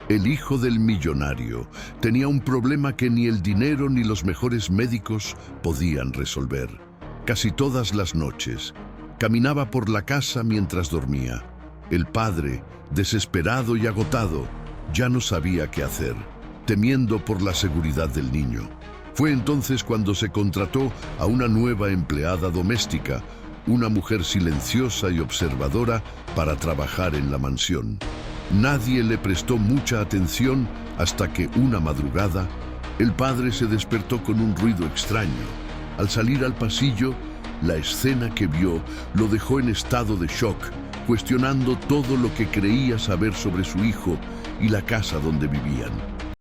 El hijo del millonario tenía un problema que ni el dinero ni los mejores médicos podían resolver. Casi todas las noches, caminaba por la casa mientras dormía. El padre, desesperado y agotado, ya no sabía qué hacer, temiendo por la seguridad del niño. Fue entonces cuando se contrató a una nueva empleada doméstica, una mujer silenciosa y observadora, para trabajar en la mansión. Nadie le prestó mucha atención hasta que una madrugada el padre se despertó con un ruido extraño. Al salir al pasillo, la escena que vio lo dejó en estado de shock, cuestionando todo lo que creía saber sobre su hijo y la casa donde vivían.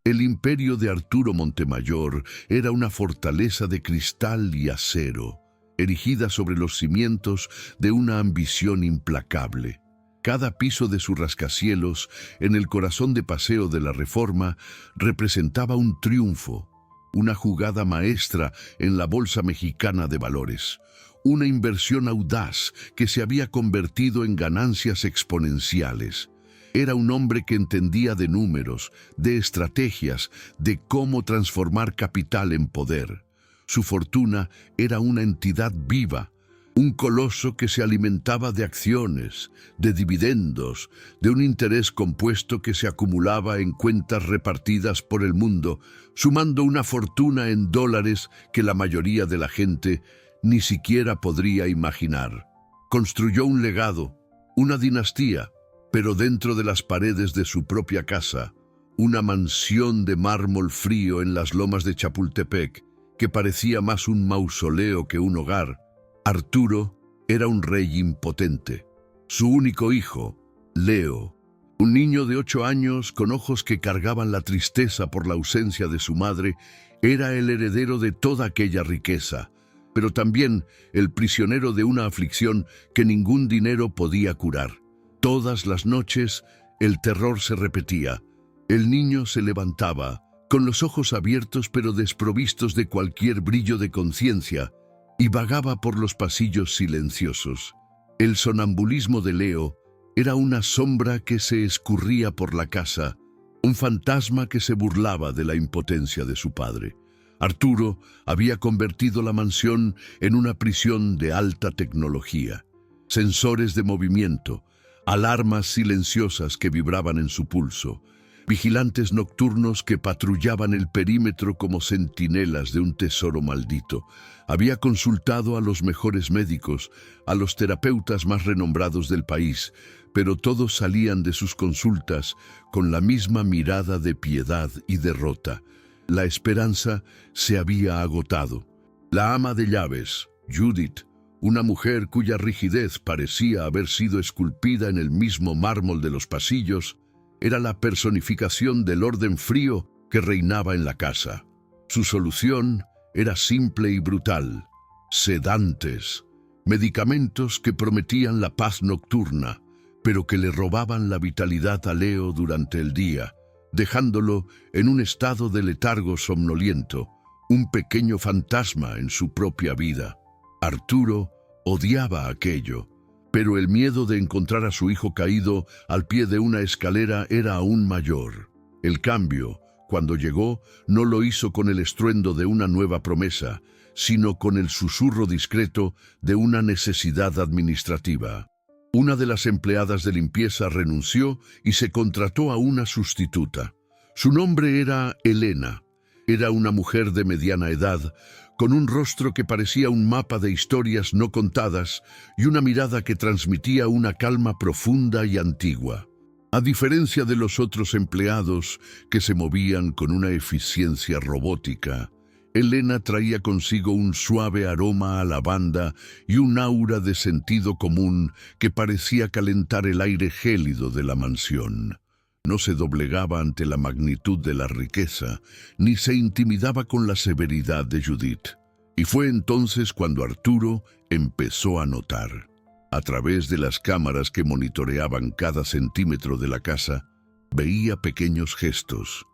El imperio de Arturo Montemayor era una fortaleza de cristal y acero, erigida sobre los cimientos de una ambición implacable. Cada piso de su rascacielos, en el corazón de Paseo de la Reforma, representaba un triunfo, una jugada maestra en la Bolsa Mexicana de Valores, una inversión audaz que se había convertido en ganancias exponenciales. Era un hombre que entendía de números, de estrategias, de cómo transformar capital en poder. Su fortuna era una entidad viva, un coloso que se alimentaba de acciones, de dividendos, de un interés compuesto que se acumulaba en cuentas repartidas por el mundo, sumando una fortuna en dólares que la mayoría de la gente ni siquiera podría imaginar. Construyó un legado, una dinastía, pero dentro de las paredes de su propia casa, una mansión de mármol frío en las lomas de Chapultepec, que parecía más un mausoleo que un hogar. Arturo era un rey impotente. Su único hijo, Leo, un niño de 8 años con ojos que cargaban la tristeza por la ausencia de su madre, era el heredero de toda aquella riqueza, pero también el prisionero de una aflicción que ningún dinero podía curar. Todas las noches el terror se repetía. El niño se levantaba, con los ojos abiertos pero desprovistos de cualquier brillo de conciencia, y vagaba por los pasillos silenciosos. El sonambulismo de Leo era una sombra que se escurría por la casa, un fantasma que se burlaba de la impotencia de su padre. Arturo había convertido la mansión en una prisión de alta tecnología. Sensores de movimiento, alarmas silenciosas que vibraban en su pulso, vigilantes nocturnos que patrullaban el perímetro como centinelas de un tesoro maldito. Había consultado a los mejores médicos, a los terapeutas más renombrados del país, pero todos salían de sus consultas con la misma mirada de piedad y derrota. La esperanza se había agotado. La ama de llaves, Judith, una mujer cuya rigidez parecía haber sido esculpida en el mismo mármol de los pasillos, era la personificación del orden frío que reinaba en la casa. Su solución era simple y brutal: sedantes, medicamentos que prometían la paz nocturna, pero que le robaban la vitalidad a Leo durante el día, dejándolo en un estado de letargo somnoliento, un pequeño fantasma en su propia vida. Arturo odiaba aquello, pero el miedo de encontrar a su hijo caído al pie de una escalera era aún mayor. El cambio, cuando llegó, no lo hizo con el estruendo de una nueva promesa, sino con el susurro discreto de una necesidad administrativa. Una de las empleadas de limpieza renunció y se contrató a una sustituta. Su nombre era Elena. Era una mujer de mediana edad, con un rostro que parecía un mapa de historias no contadas y una mirada que transmitía una calma profunda y antigua. A diferencia de los otros empleados, que se movían con una eficiencia robótica, Elena traía consigo un suave aroma a lavanda y un aura de sentido común que parecía calentar el aire gélido de la mansión. No se doblegaba ante la magnitud de la riqueza, ni se intimidaba con la severidad de Judith. Y fue entonces cuando Arturo empezó a notar, a través de las cámaras que monitoreaban cada centímetro de la casa, veía pequeños gestos,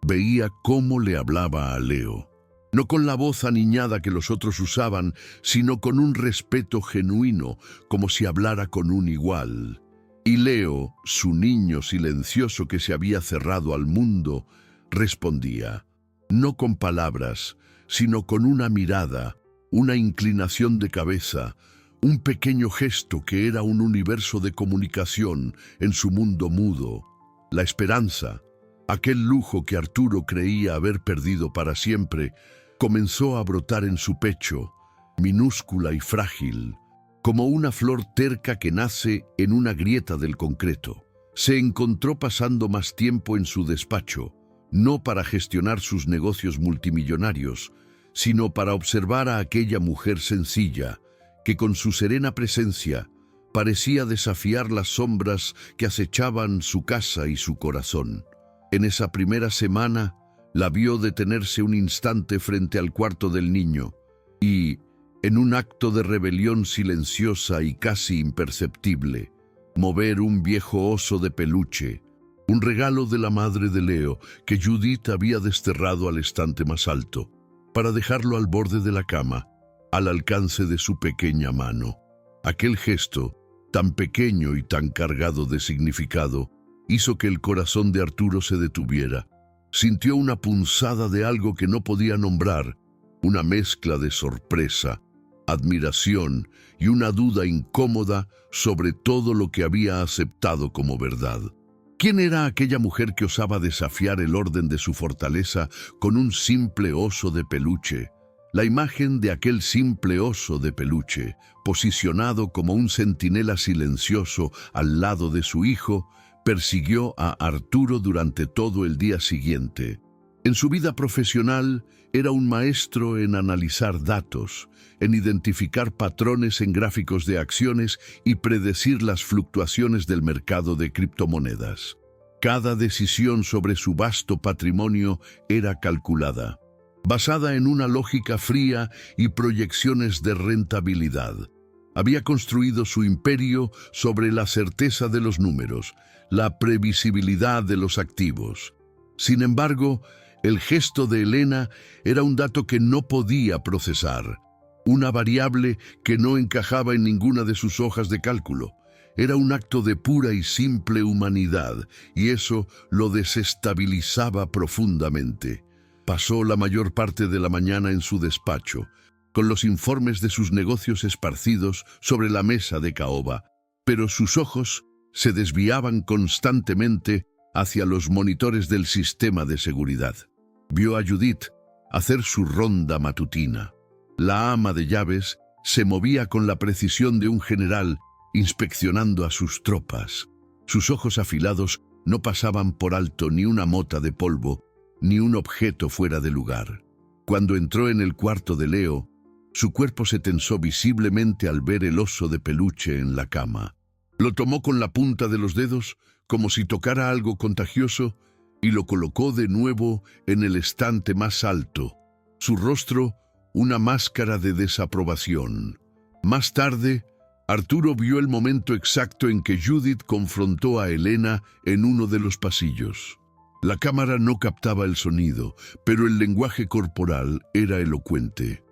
veía cómo le hablaba a Leo. No con la voz aniñada que los otros usaban, sino con un respeto genuino, como si hablara con un igual. Y Leo, su niño silencioso que se había cerrado al mundo, respondía, no con palabras, sino con una mirada, una inclinación de cabeza, un pequeño gesto que era un universo de comunicación en su mundo mudo. La esperanza, aquel lujo que Arturo creía haber perdido para siempre, comenzó a brotar en su pecho, minúscula y frágil, como una flor terca que nace en una grieta del concreto. Se encontró pasando más tiempo en su despacho, no para gestionar sus negocios multimillonarios, sino para observar a aquella mujer sencilla, que con su serena presencia parecía desafiar las sombras que acechaban su casa y su corazón. En esa primera semana, la vio detenerse un instante frente al cuarto del niño y, en un acto de rebelión silenciosa y casi imperceptible, mover un viejo oso de peluche, un regalo de la madre de Leo que Judith había desterrado al estante más alto, para dejarlo al borde de la cama, al alcance de su pequeña mano. Aquel gesto, tan pequeño y tan cargado de significado, hizo que el corazón de Arturo se detuviera. Sintió una punzada de algo que no podía nombrar, una mezcla de sorpresa, admiración y una duda incómoda sobre todo lo que había aceptado como verdad. ¿Quién era aquella mujer que osaba desafiar el orden de su fortaleza con un simple oso de peluche? La imagen de aquel simple oso de peluche, posicionado como un centinela silencioso al lado de su hijo, persiguió a Arturo durante todo el día siguiente. En su vida profesional, era un maestro en analizar datos, en identificar patrones en gráficos de acciones y predecir las fluctuaciones del mercado de criptomonedas. Cada decisión sobre su vasto patrimonio era calculada, basada en una lógica fría y proyecciones de rentabilidad. Había construido su imperio sobre la certeza de los números, la previsibilidad de los activos. Sin embargo, el gesto de Elena era un dato que no podía procesar, una variable que no encajaba en ninguna de sus hojas de cálculo. Era un acto de pura y simple humanidad, y eso lo desestabilizaba profundamente. Pasó la mayor parte de la mañana en su despacho, con los informes de sus negocios esparcidos sobre la mesa de caoba, pero sus ojos se desviaban constantemente hacia los monitores del sistema de seguridad. Vio a Judith hacer su ronda matutina. La ama de llaves se movía con la precisión de un general inspeccionando a sus tropas. Sus ojos afilados no pasaban por alto ni una mota de polvo, ni un objeto fuera de lugar. Cuando entró en el cuarto de Leo, su cuerpo se tensó visiblemente al ver el oso de peluche en la cama. Lo tomó con la punta de los dedos, como si tocara algo contagioso, y lo colocó de nuevo en el estante más alto. Su rostro, una máscara de desaprobación. Más tarde, Arturo vio el momento exacto en que Judith confrontó a Elena en uno de los pasillos. La cámara no captaba el sonido, pero el lenguaje corporal era elocuente.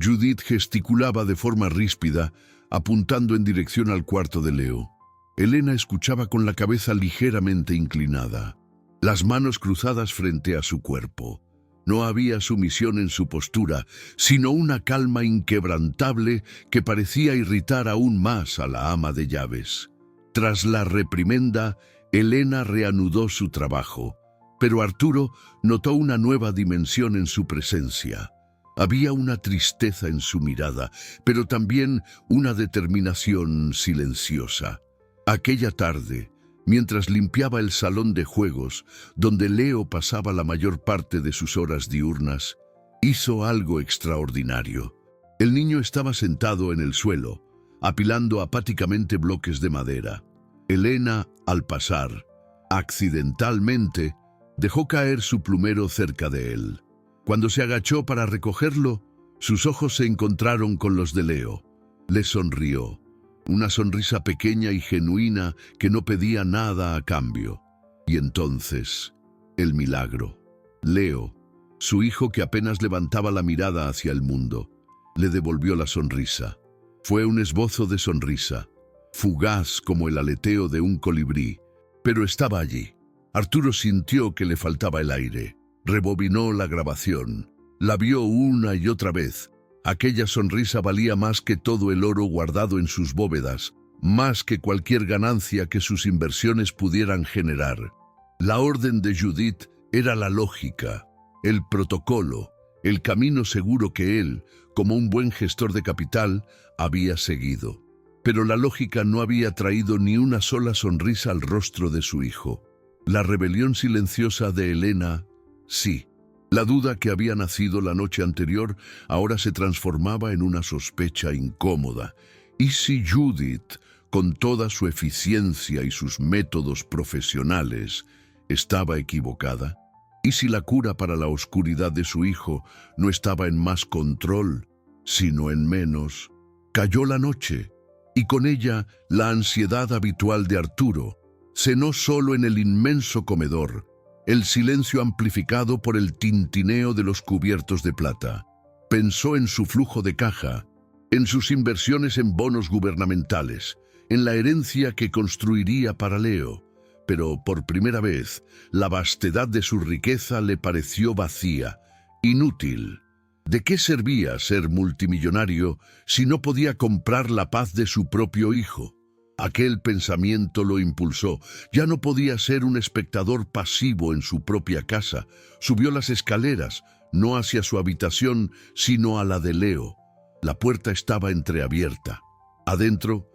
Judith gesticulaba de forma ríspida, apuntando en dirección al cuarto de Leo. Elena escuchaba con la cabeza ligeramente inclinada, las manos cruzadas frente a su cuerpo. No había sumisión en su postura, sino una calma inquebrantable que parecía irritar aún más a la ama de llaves. Tras la reprimenda, Elena reanudó su trabajo, pero Arturo notó una nueva dimensión en su presencia. Había una tristeza en su mirada, pero también una determinación silenciosa. Aquella tarde, mientras limpiaba el salón de juegos, donde Leo pasaba la mayor parte de sus horas diurnas, hizo algo extraordinario. El niño estaba sentado en el suelo, apilando apáticamente bloques de madera. Elena, al pasar, accidentalmente, dejó caer su plumero cerca de él. Cuando se agachó para recogerlo, sus ojos se encontraron con los de Leo. Le sonrió. Una sonrisa pequeña y genuina que no pedía nada a cambio. Y entonces, el milagro. Leo, su hijo que apenas levantaba la mirada hacia el mundo, le devolvió la sonrisa. Fue un esbozo de sonrisa, fugaz como el aleteo de un colibrí, pero estaba allí. Arturo sintió que le faltaba el aire. Rebobinó la grabación. La vio una y otra vez. Aquella sonrisa valía más que todo el oro guardado en sus bóvedas, más que cualquier ganancia que sus inversiones pudieran generar. La orden de Judith era la lógica, el protocolo, el camino seguro que él, como un buen gestor de capital, había seguido. Pero la lógica no había traído ni una sola sonrisa al rostro de su hijo. La rebelión silenciosa de Elena, sí. La duda que había nacido la noche anterior ahora se transformaba en una sospecha incómoda. ¿Y si Judith, con toda su eficiencia y sus métodos profesionales, estaba equivocada? ¿Y si la cura para la oscuridad de su hijo no estaba en más control, sino en menos? Cayó la noche, y con ella la ansiedad habitual de Arturo. Cenó solo en el inmenso comedor, el silencio amplificado por el tintineo de los cubiertos de plata. Pensó en su flujo de caja, en sus inversiones en bonos gubernamentales, en la herencia que construiría para Leo. Pero por primera vez, la vastedad de su riqueza le pareció vacía, inútil. ¿De qué servía ser multimillonario si no podía comprar la paz de su propio hijo? Aquel pensamiento lo impulsó. Ya no podía ser un espectador pasivo en su propia casa. Subió las escaleras, no hacia su habitación, sino a la de Leo. La puerta estaba entreabierta. Adentro,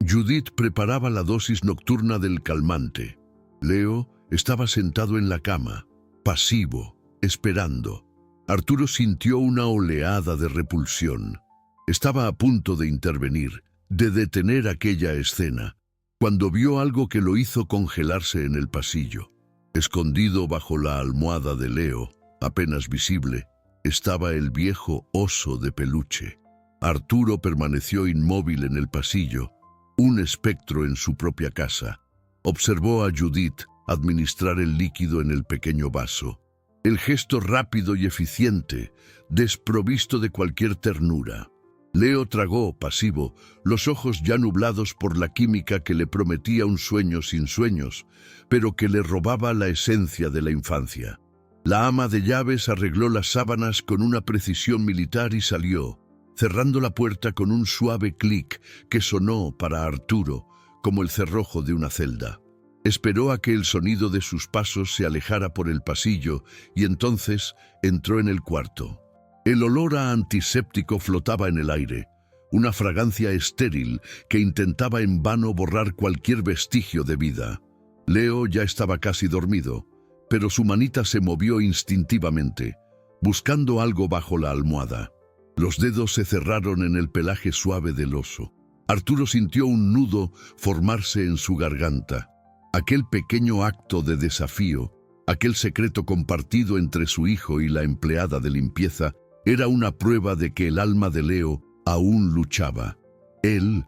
Judith preparaba la dosis nocturna del calmante. Leo estaba sentado en la cama, pasivo, esperando. Arturo sintió una oleada de repulsión. Estaba a punto de intervenir, de detener aquella escena, cuando vio algo que lo hizo congelarse en el pasillo. Escondido bajo la almohada de Leo, apenas visible, estaba el viejo oso de peluche. Arturo permaneció inmóvil en el pasillo, un espectro en su propia casa. Observó a Judith administrar el líquido en el pequeño vaso. El gesto rápido y eficiente, desprovisto de cualquier ternura. Leo tragó, pasivo, los ojos ya nublados por la química que le prometía un sueño sin sueños, pero que le robaba la esencia de la infancia. La ama de llaves arregló las sábanas con una precisión militar y salió, cerrando la puerta con un suave clic que sonó para Arturo como el cerrojo de una celda. Esperó a que el sonido de sus pasos se alejara por el pasillo y entonces entró en el cuarto. El olor a antiséptico flotaba en el aire, una fragancia estéril que intentaba en vano borrar cualquier vestigio de vida. Leo ya estaba casi dormido, pero su manita se movió instintivamente, buscando algo bajo la almohada. Los dedos se cerraron en el pelaje suave del oso. Arturo sintió un nudo formarse en su garganta. Aquel pequeño acto de desafío, aquel secreto compartido entre su hijo y la empleada de limpieza, era una prueba de que el alma de Leo aún luchaba. Él,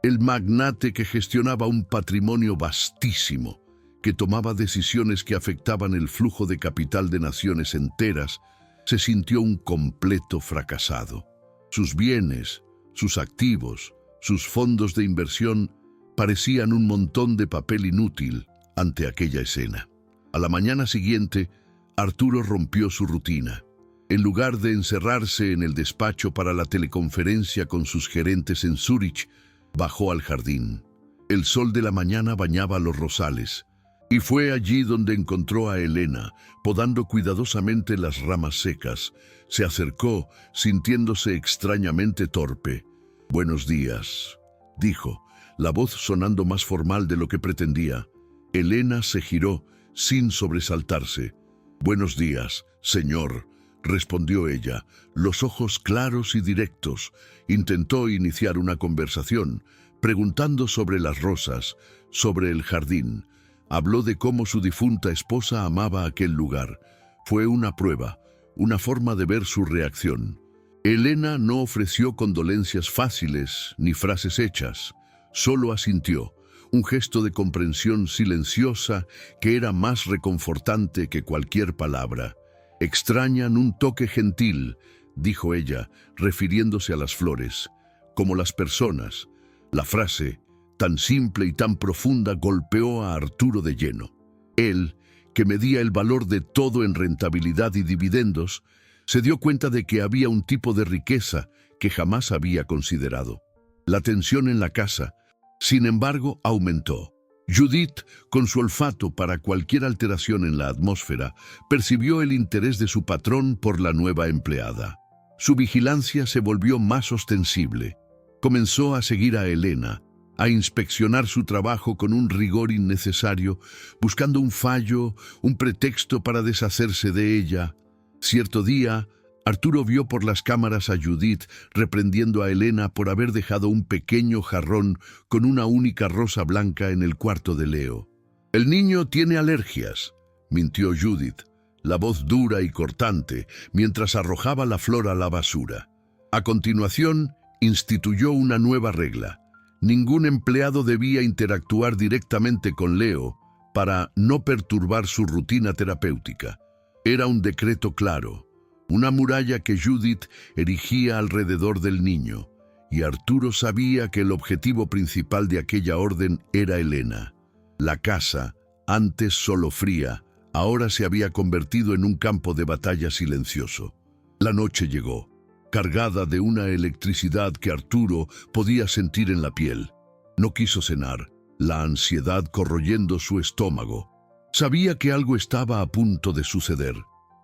el magnate que gestionaba un patrimonio vastísimo, que tomaba decisiones que afectaban el flujo de capital de naciones enteras, se sintió un completo fracasado. Sus bienes, sus activos, sus fondos de inversión parecían un montón de papel inútil ante aquella escena. A la mañana siguiente, Arturo rompió su rutina. En lugar de encerrarse en el despacho para la teleconferencia con sus gerentes en Zúrich, bajó al jardín. El sol de la mañana bañaba los rosales, y fue allí donde encontró a Elena, podando cuidadosamente las ramas secas. Se acercó, sintiéndose extrañamente torpe. «Buenos días», dijo, la voz sonando más formal de lo que pretendía. Elena se giró, sin sobresaltarse. «Buenos días, señor», respondió ella, los ojos claros y directos. Intentó iniciar una conversación, preguntando sobre las rosas, sobre el jardín. Habló de cómo su difunta esposa amaba aquel lugar. Fue una prueba, una forma de ver su reacción. Elena no ofreció condolencias fáciles ni frases hechas. Solo asintió, un gesto de comprensión silenciosa que era más reconfortante que cualquier palabra. «Extrañan un toque gentil», dijo ella, refiriéndose a las flores, «como las personas». La frase, tan simple y tan profunda, golpeó a Arturo de lleno. Él, que medía el valor de todo en rentabilidad y dividendos, se dio cuenta de que había un tipo de riqueza que jamás había considerado. La tensión en la casa, sin embargo, aumentó. Judith, con su olfato para cualquier alteración en la atmósfera, percibió el interés de su patrón por la nueva empleada. Su vigilancia se volvió más ostensible. Comenzó a seguir a Elena, a inspeccionar su trabajo con un rigor innecesario, buscando un fallo, un pretexto para deshacerse de ella. Cierto día, Arturo vio por las cámaras a Judith reprendiendo a Elena por haber dejado un pequeño jarrón con una única rosa blanca en el cuarto de Leo. «El niño tiene alergias», mintió Judith, la voz dura y cortante, mientras arrojaba la flor a la basura. A continuación, instituyó una nueva regla. Ningún empleado debía interactuar directamente con Leo para no perturbar su rutina terapéutica. Era un decreto claro, una muralla que Judith erigía alrededor del niño, y Arturo sabía que el objetivo principal de aquella orden era Elena. La casa, antes solo fría, ahora se había convertido en un campo de batalla silencioso. La noche llegó, cargada de una electricidad que Arturo podía sentir en la piel. No quiso cenar, la ansiedad corroyendo su estómago. Sabía que algo estaba a punto de suceder.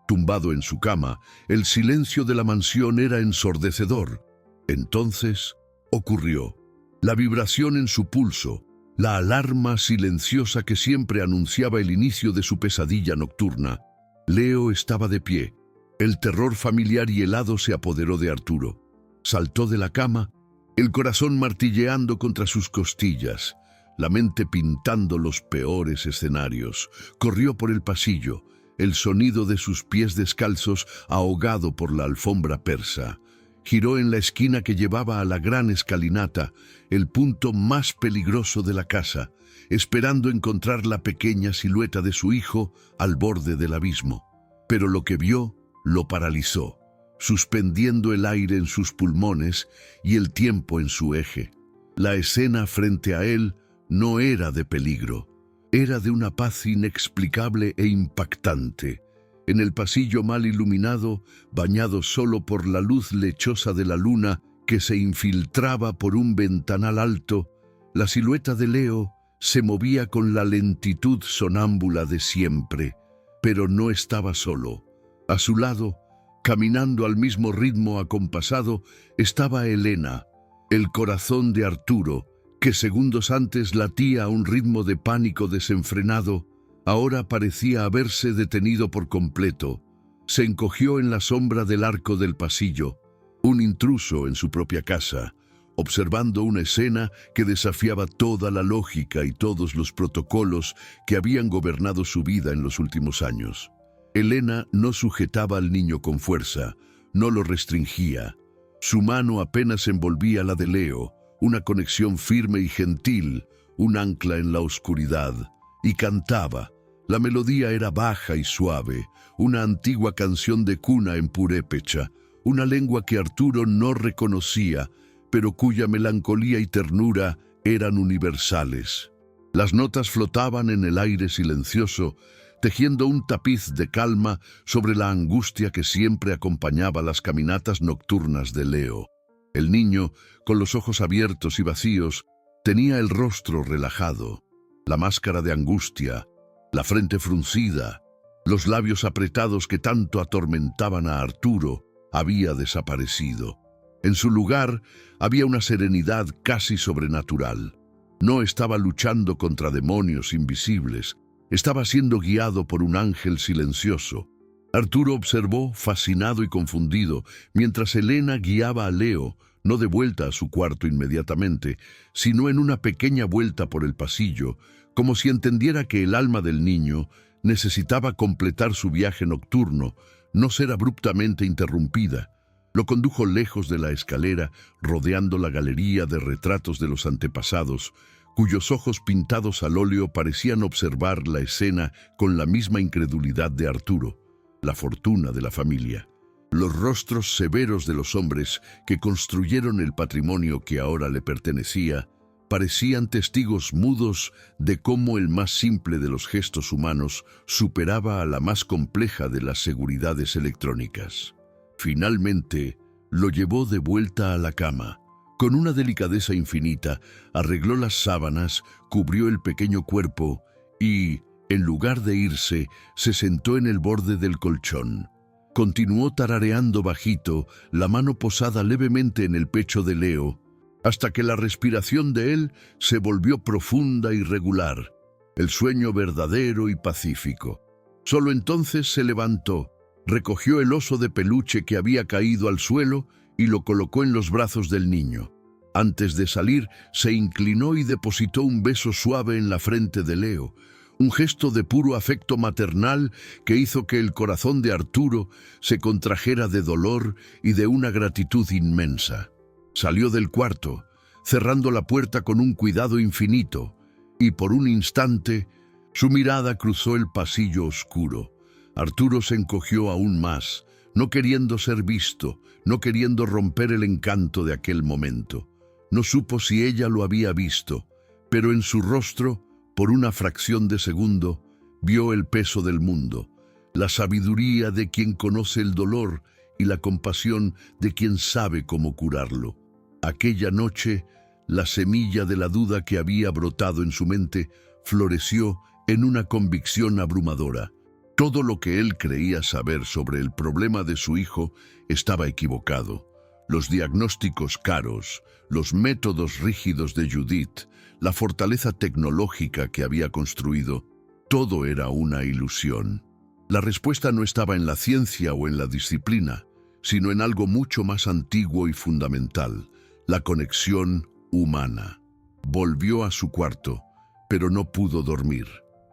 Tumbado en su cama, el silencio de la mansión era ensordecedor. Entonces, ocurrió. La vibración en su pulso, la alarma silenciosa que siempre anunciaba el inicio de su pesadilla nocturna. Leo estaba de pie. El terror familiar y helado se apoderó de Arturo. Saltó de la cama, el corazón martilleando contra sus costillas, la mente pintando los peores escenarios. Corrió por el pasillo, el sonido de sus pies descalzos ahogado por la alfombra persa. Giró en la esquina que llevaba a la gran escalinata, el punto más peligroso de la casa, esperando encontrar la pequeña silueta de su hijo al borde del abismo. Pero lo que vio lo paralizó, suspendiendo el aire en sus pulmones y el tiempo en su eje. La escena frente a él no era de peligro. Era de una paz inexplicable e impactante. En el pasillo mal iluminado, bañado solo por la luz lechosa de la luna que se infiltraba por un ventanal alto, la silueta de Leo se movía con la lentitud sonámbula de siempre, pero no estaba solo. A su lado, caminando al mismo ritmo acompasado, estaba Elena, el corazón de Arturo, que segundos antes latía a un ritmo de pánico desenfrenado, ahora parecía haberse detenido por completo. Se encogió en la sombra del arco del pasillo, un intruso en su propia casa, observando una escena que desafiaba toda la lógica y todos los protocolos que habían gobernado su vida en los últimos años. Elena no sujetaba al niño con fuerza, no lo restringía. Su mano apenas envolvía la de Leo, una conexión firme y gentil, un ancla en la oscuridad, y cantaba. La melodía era baja y suave, una antigua canción de cuna en purépecha, una lengua que Arturo no reconocía, pero cuya melancolía y ternura eran universales. Las notas flotaban en el aire silencioso, tejiendo un tapiz de calma sobre la angustia que siempre acompañaba las caminatas nocturnas de Leo. El niño, con los ojos abiertos y vacíos, tenía el rostro relajado, la máscara de angustia, la frente fruncida, los labios apretados que tanto atormentaban a Arturo, había desaparecido. En su lugar había una serenidad casi sobrenatural. No estaba luchando contra demonios invisibles, estaba siendo guiado por un ángel silencioso. Arturo observó, fascinado y confundido, mientras Elena guiaba a Leo, no de vuelta a su cuarto inmediatamente, sino en una pequeña vuelta por el pasillo, como si entendiera que el alma del niño necesitaba completar su viaje nocturno, no ser abruptamente interrumpida. Lo condujo lejos de la escalera, rodeando la galería de retratos de los antepasados, cuyos ojos pintados al óleo parecían observar la escena con la misma incredulidad de Arturo, la fortuna de la familia. Los rostros severos de los hombres que construyeron el patrimonio que ahora le pertenecía parecían testigos mudos de cómo el más simple de los gestos humanos superaba a la más compleja de las seguridades electrónicas. Finalmente, lo llevó de vuelta a la cama. Con una delicadeza infinita, arregló las sábanas, cubrió el pequeño cuerpo y, en lugar de irse, se sentó en el borde del colchón. Continuó tarareando bajito, la mano posada levemente en el pecho de Leo, hasta que la respiración de él se volvió profunda y regular, el sueño verdadero y pacífico. Solo entonces se levantó, recogió el oso de peluche que había caído al suelo y lo colocó en los brazos del niño. Antes de salir, se inclinó y depositó un beso suave en la frente de Leo, un gesto de puro afecto maternal que hizo que el corazón de Arturo se contrajera de dolor y de una gratitud inmensa. Salió del cuarto, cerrando la puerta con un cuidado infinito, y por un instante su mirada cruzó el pasillo oscuro. Arturo se encogió aún más, no queriendo ser visto, no queriendo romper el encanto de aquel momento. No supo si ella lo había visto, pero en su rostro, por una fracción de segundo, vio el peso del mundo, la sabiduría de quien conoce el dolor y la compasión de quien sabe cómo curarlo. Aquella noche, la semilla de la duda que había brotado en su mente floreció en una convicción abrumadora. Todo lo que él creía saber sobre el problema de su hijo estaba equivocado. Los diagnósticos caros, los métodos rígidos de Judith, la fortaleza tecnológica que había construido, todo era una ilusión. La respuesta no estaba en la ciencia o en la disciplina, sino en algo mucho más antiguo y fundamental, la conexión humana. Volvió a su cuarto, pero no pudo dormir.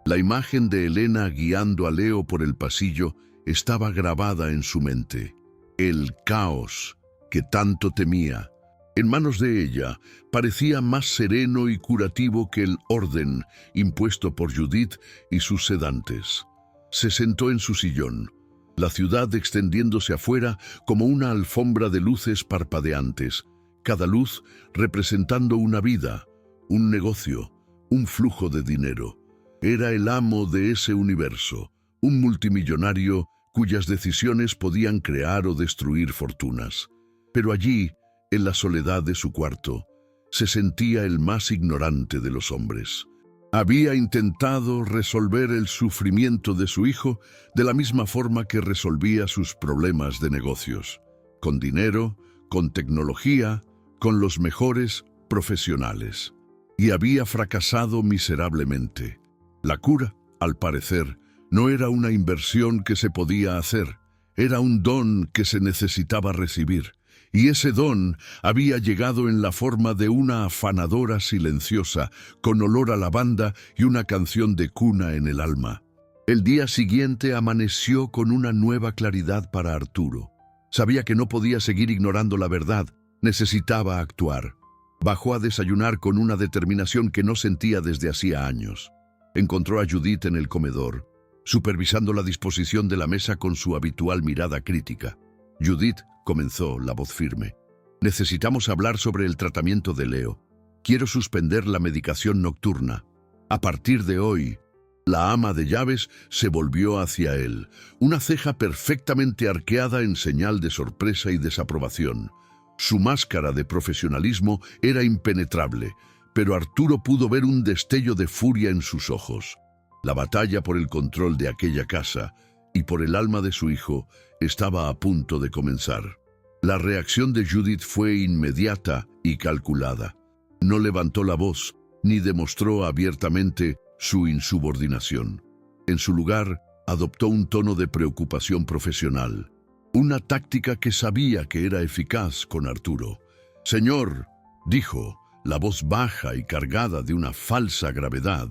La imagen de Elena guiando a Leo por el pasillo estaba grabada en su mente. El caos que tanto temía, en manos de ella, parecía más sereno y curativo que el orden impuesto por Judith y sus sedantes. Se sentó en su sillón, la ciudad extendiéndose afuera como una alfombra de luces parpadeantes, cada luz representando una vida, un negocio, un flujo de dinero. Era el amo de ese universo, un multimillonario cuyas decisiones podían crear o destruir fortunas. Pero allí, en la soledad de su cuarto, se sentía el más ignorante de los hombres. Había intentado resolver el sufrimiento de su hijo de la misma forma que resolvía sus problemas de negocios, con dinero, con tecnología, con los mejores profesionales. Y había fracasado miserablemente. La cura, al parecer, no era una inversión que se podía hacer, era un don que se necesitaba recibir. Y ese don había llegado en la forma de una afanadora silenciosa, con olor a lavanda y una canción de cuna en el alma. El día siguiente amaneció con una nueva claridad para Arturo. Sabía que no podía seguir ignorando la verdad, necesitaba actuar. Bajó a desayunar con una determinación que no sentía desde hacía años. Encontró a Judith en el comedor, supervisando la disposición de la mesa con su habitual mirada crítica. Judith, comenzó, la voz firme. Necesitamos hablar sobre el tratamiento de Leo. Quiero suspender la medicación nocturna. A partir de hoy, la ama de llaves se volvió hacia él, una ceja perfectamente arqueada en señal de sorpresa y desaprobación. Su máscara de profesionalismo era impenetrable, pero Arturo pudo ver un destello de furia en sus ojos. La batalla por el control de aquella casa y por el alma de su hijo estaba a punto de comenzar. La reacción de Judith fue inmediata y calculada. No levantó la voz, ni demostró abiertamente su insubordinación. En su lugar, adoptó un tono de preocupación profesional, una táctica que sabía que era eficaz con Arturo. «Señor», dijo, la voz baja y cargada de una falsa gravedad,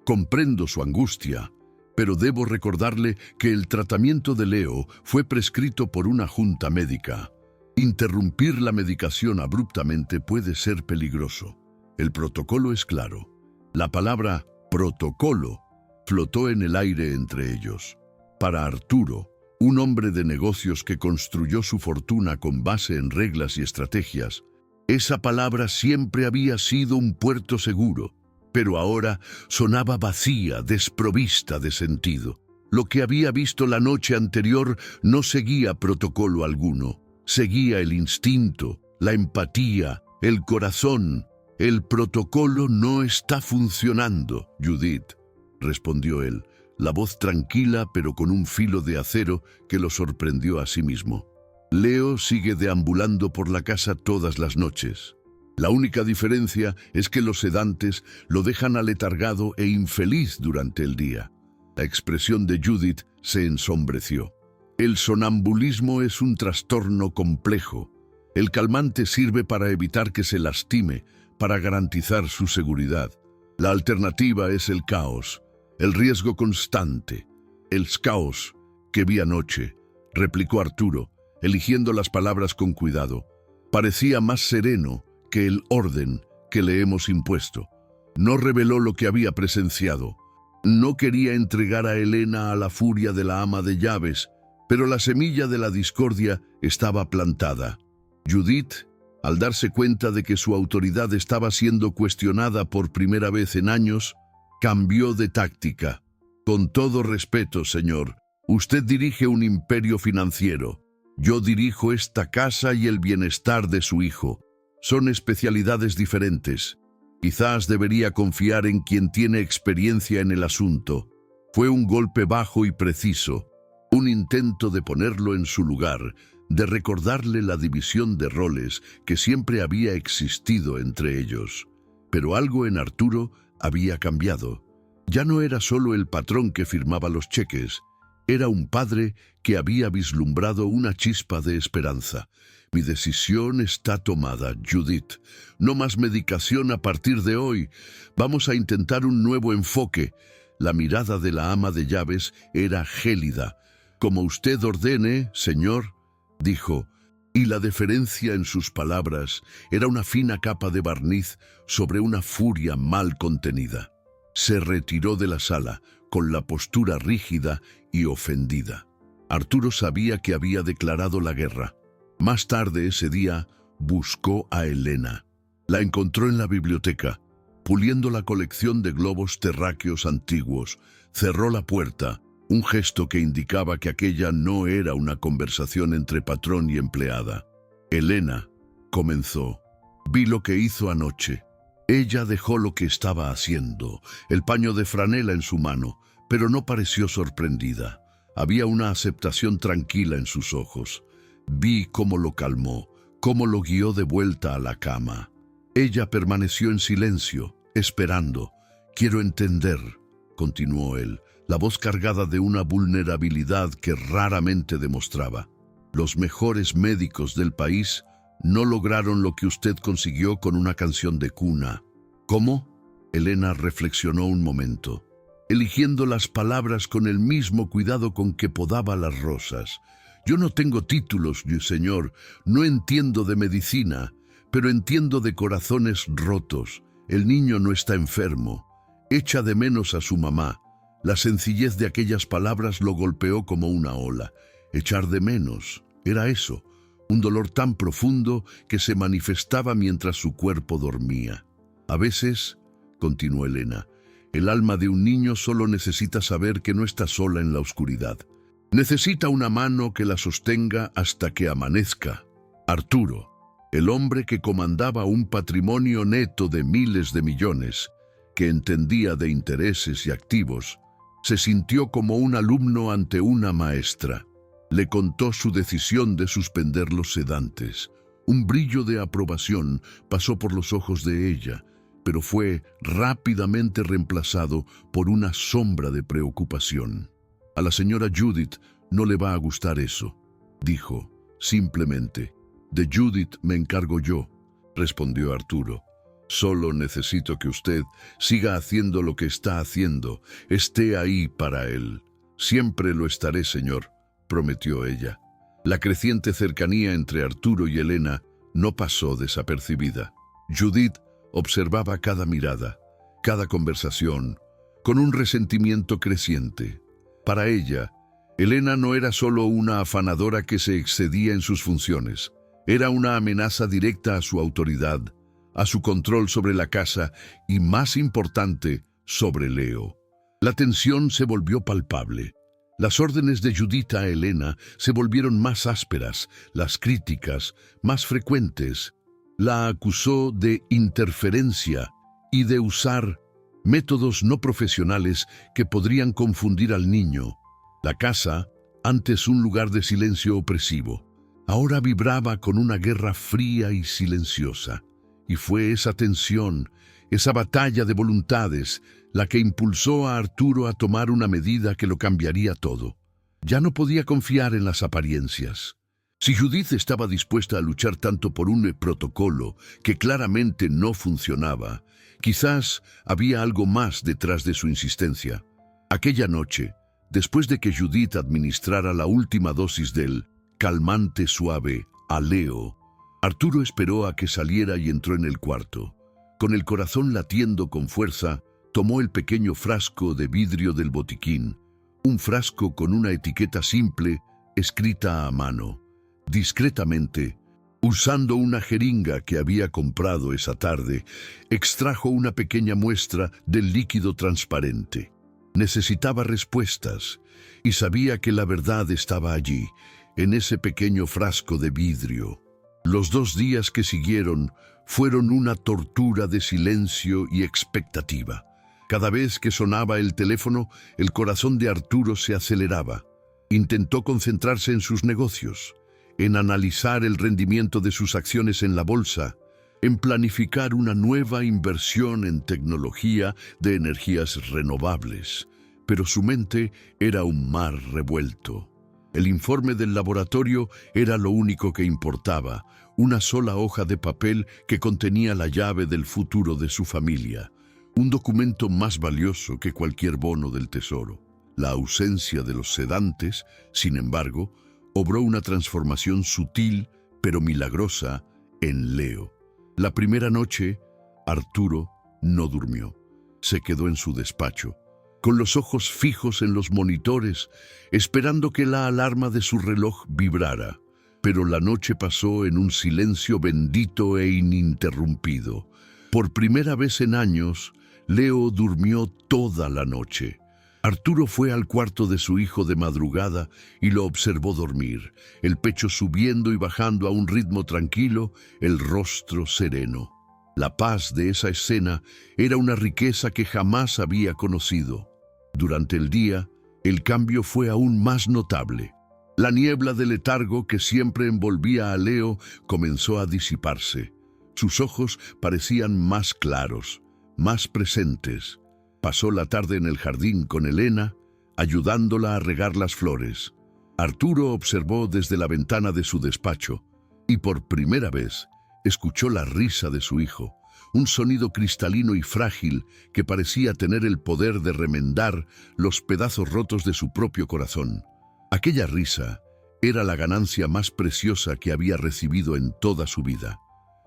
«comprendo su angustia, pero debo recordarle que el tratamiento de Leo fue prescrito por una junta médica. Interrumpir la medicación abruptamente puede ser peligroso. El protocolo es claro». La palabra «protocolo» flotó en el aire entre ellos. Para Arturo, un hombre de negocios que construyó su fortuna con base en reglas y estrategias, Esa palabra siempre había sido un puerto seguro, pero ahora sonaba vacía, desprovista de sentido. Lo que había visto la noche anterior no seguía protocolo alguno. Seguía el instinto, la empatía, el corazón. El protocolo no está funcionando, Judith, respondió él, la voz tranquila pero con un filo de acero que lo sorprendió a sí mismo. Leo sigue deambulando por la casa todas las noches. La única diferencia es que los sedantes lo dejan aletargado e infeliz durante el día. La expresión de Judith se ensombreció. El sonambulismo es un trastorno complejo. El calmante sirve para evitar que se lastime, para garantizar su seguridad. La alternativa es el caos, el riesgo constante. El caos que vi anoche, replicó Arturo, eligiendo las palabras con cuidado. Parecía más sereno que el orden que le hemos impuesto. No reveló lo que había presenciado. No quería entregar a Elena a la furia de la ama de llaves, pero la semilla de la discordia estaba plantada. Judith, al darse cuenta de que su autoridad estaba siendo cuestionada por primera vez en años, cambió de táctica. Con todo respeto, señor, usted dirige un imperio financiero. Yo dirijo esta casa y el bienestar de su hijo. Son especialidades diferentes. Quizás debería confiar en quien tiene experiencia en el asunto. Fue un golpe bajo y preciso, un intento de ponerlo en su lugar, de recordarle la división de roles que siempre había existido entre ellos. Pero algo en Arturo había cambiado. Ya no era solo el patrón que firmaba los cheques, era un padre que había vislumbrado una chispa de esperanza. Mi decisión está tomada, Judith. No más medicación a partir de hoy. Vamos a intentar un nuevo enfoque. La mirada de la ama de llaves era gélida. Como usted ordene, señor, dijo, y la deferencia en sus palabras era una fina capa de barniz sobre una furia mal contenida. Se retiró de la sala, con la postura rígida y ofendida. Arturo sabía que había declarado la guerra. Más tarde ese día buscó a Elena. La encontró en la biblioteca, puliendo la colección de globos terráqueos antiguos. Cerró la puerta, un gesto que indicaba que aquella no era una conversación entre patrón y empleada. Elena, comenzó, vi lo que hizo anoche. Ella dejó lo que estaba haciendo, el paño de franela en su mano, pero no pareció sorprendida. Había una aceptación tranquila en sus ojos. Vi cómo lo calmó, cómo lo guió de vuelta a la cama. Ella permaneció en silencio, esperando. Quiero entender, continuó él, la voz cargada de una vulnerabilidad que raramente demostraba. Los mejores médicos del país no lograron lo que usted consiguió con una canción de cuna. ¿Cómo? Elena reflexionó un momento, eligiendo las palabras con el mismo cuidado con que podaba las rosas. Yo no tengo títulos, señor, no entiendo de medicina, pero entiendo de corazones rotos. El niño no está enfermo. Echa de menos a su mamá. La sencillez de aquellas palabras lo golpeó como una ola. Echar de menos, era eso, un dolor tan profundo que se manifestaba mientras su cuerpo dormía. A veces, continuó Elena, el alma de un niño solo necesita saber que no está sola en la oscuridad. Necesita una mano que la sostenga hasta que amanezca. Arturo, el hombre que comandaba un patrimonio neto de miles de millones, que entendía de intereses y activos, se sintió como un alumno ante una maestra. Le contó su decisión de suspender los sedantes. Un brillo de aprobación pasó por los ojos de ella, pero fue rápidamente reemplazado por una sombra de preocupación. A la señora Judith no le va a gustar eso, dijo, simplemente. De Judith me encargo yo, respondió Arturo. Solo necesito que usted siga haciendo lo que está haciendo, esté ahí para él. Siempre lo estaré, señor, prometió ella. La creciente cercanía entre Arturo y Elena no pasó desapercibida. Judith observaba cada mirada, cada conversación, con un resentimiento creciente. Para ella, Elena no era solo una afanadora que se excedía en sus funciones. Era una amenaza directa a su autoridad, a su control sobre la casa y, más importante, sobre Leo. La tensión se volvió palpable. Las órdenes de Judith a Elena se volvieron más ásperas, las críticas más frecuentes. La acusó de interferencia y de usar métodos no profesionales que podrían confundir al niño. La casa, antes un lugar de silencio opresivo, ahora vibraba con una guerra fría y silenciosa. Y fue esa tensión, esa batalla de voluntades, la que impulsó a Arturo a tomar una medida que lo cambiaría todo. Ya no podía confiar en las apariencias. Si Judith estaba dispuesta a luchar tanto por un protocolo que claramente no funcionaba, quizás había algo más detrás de su insistencia. Aquella noche, después de que Judith administrara la última dosis del calmante suave a Leo, Arturo esperó a que saliera y entró en el cuarto. Con el corazón latiendo con fuerza, tomó el pequeño frasco de vidrio del botiquín, un frasco con una etiqueta simple, escrita a mano. Discretamente, usando una jeringa que había comprado esa tarde, extrajo una pequeña muestra del líquido transparente. Necesitaba respuestas, y sabía que la verdad estaba allí, en ese pequeño frasco de vidrio. Los 2 días que siguieron fueron una tortura de silencio y expectativa. Cada vez que sonaba el teléfono, el corazón de Arturo se aceleraba. Intentó concentrarse en sus negocios, en analizar el rendimiento de sus acciones en la bolsa, en planificar una nueva inversión en tecnología de energías renovables. Pero su mente era un mar revuelto. El informe del laboratorio era lo único que importaba, una sola hoja de papel que contenía la llave del futuro de su familia, un documento más valioso que cualquier bono del tesoro. La ausencia de los sedantes, sin embargo, obró una transformación sutil pero milagrosa en Leo. La primera noche, Arturo no durmió. Se quedó en su despacho, con los ojos fijos en los monitores, esperando que la alarma de su reloj vibrara. Pero la noche pasó en un silencio bendito e ininterrumpido. Por primera vez en años, Leo durmió toda la noche. Arturo fue al cuarto de su hijo de madrugada y lo observó dormir, el pecho subiendo y bajando a un ritmo tranquilo, el rostro sereno. La paz de esa escena era una riqueza que jamás había conocido. Durante el día, el cambio fue aún más notable. La niebla de letargo que siempre envolvía a Leo comenzó a disiparse. Sus ojos parecían más claros, más presentes. Pasó la tarde en el jardín con Elena, ayudándola a regar las flores. Arturo observó desde la ventana de su despacho y por primera vez escuchó la risa de su hijo, un sonido cristalino y frágil que parecía tener el poder de remendar los pedazos rotos de su propio corazón. Aquella risa era la ganancia más preciosa que había recibido en toda su vida.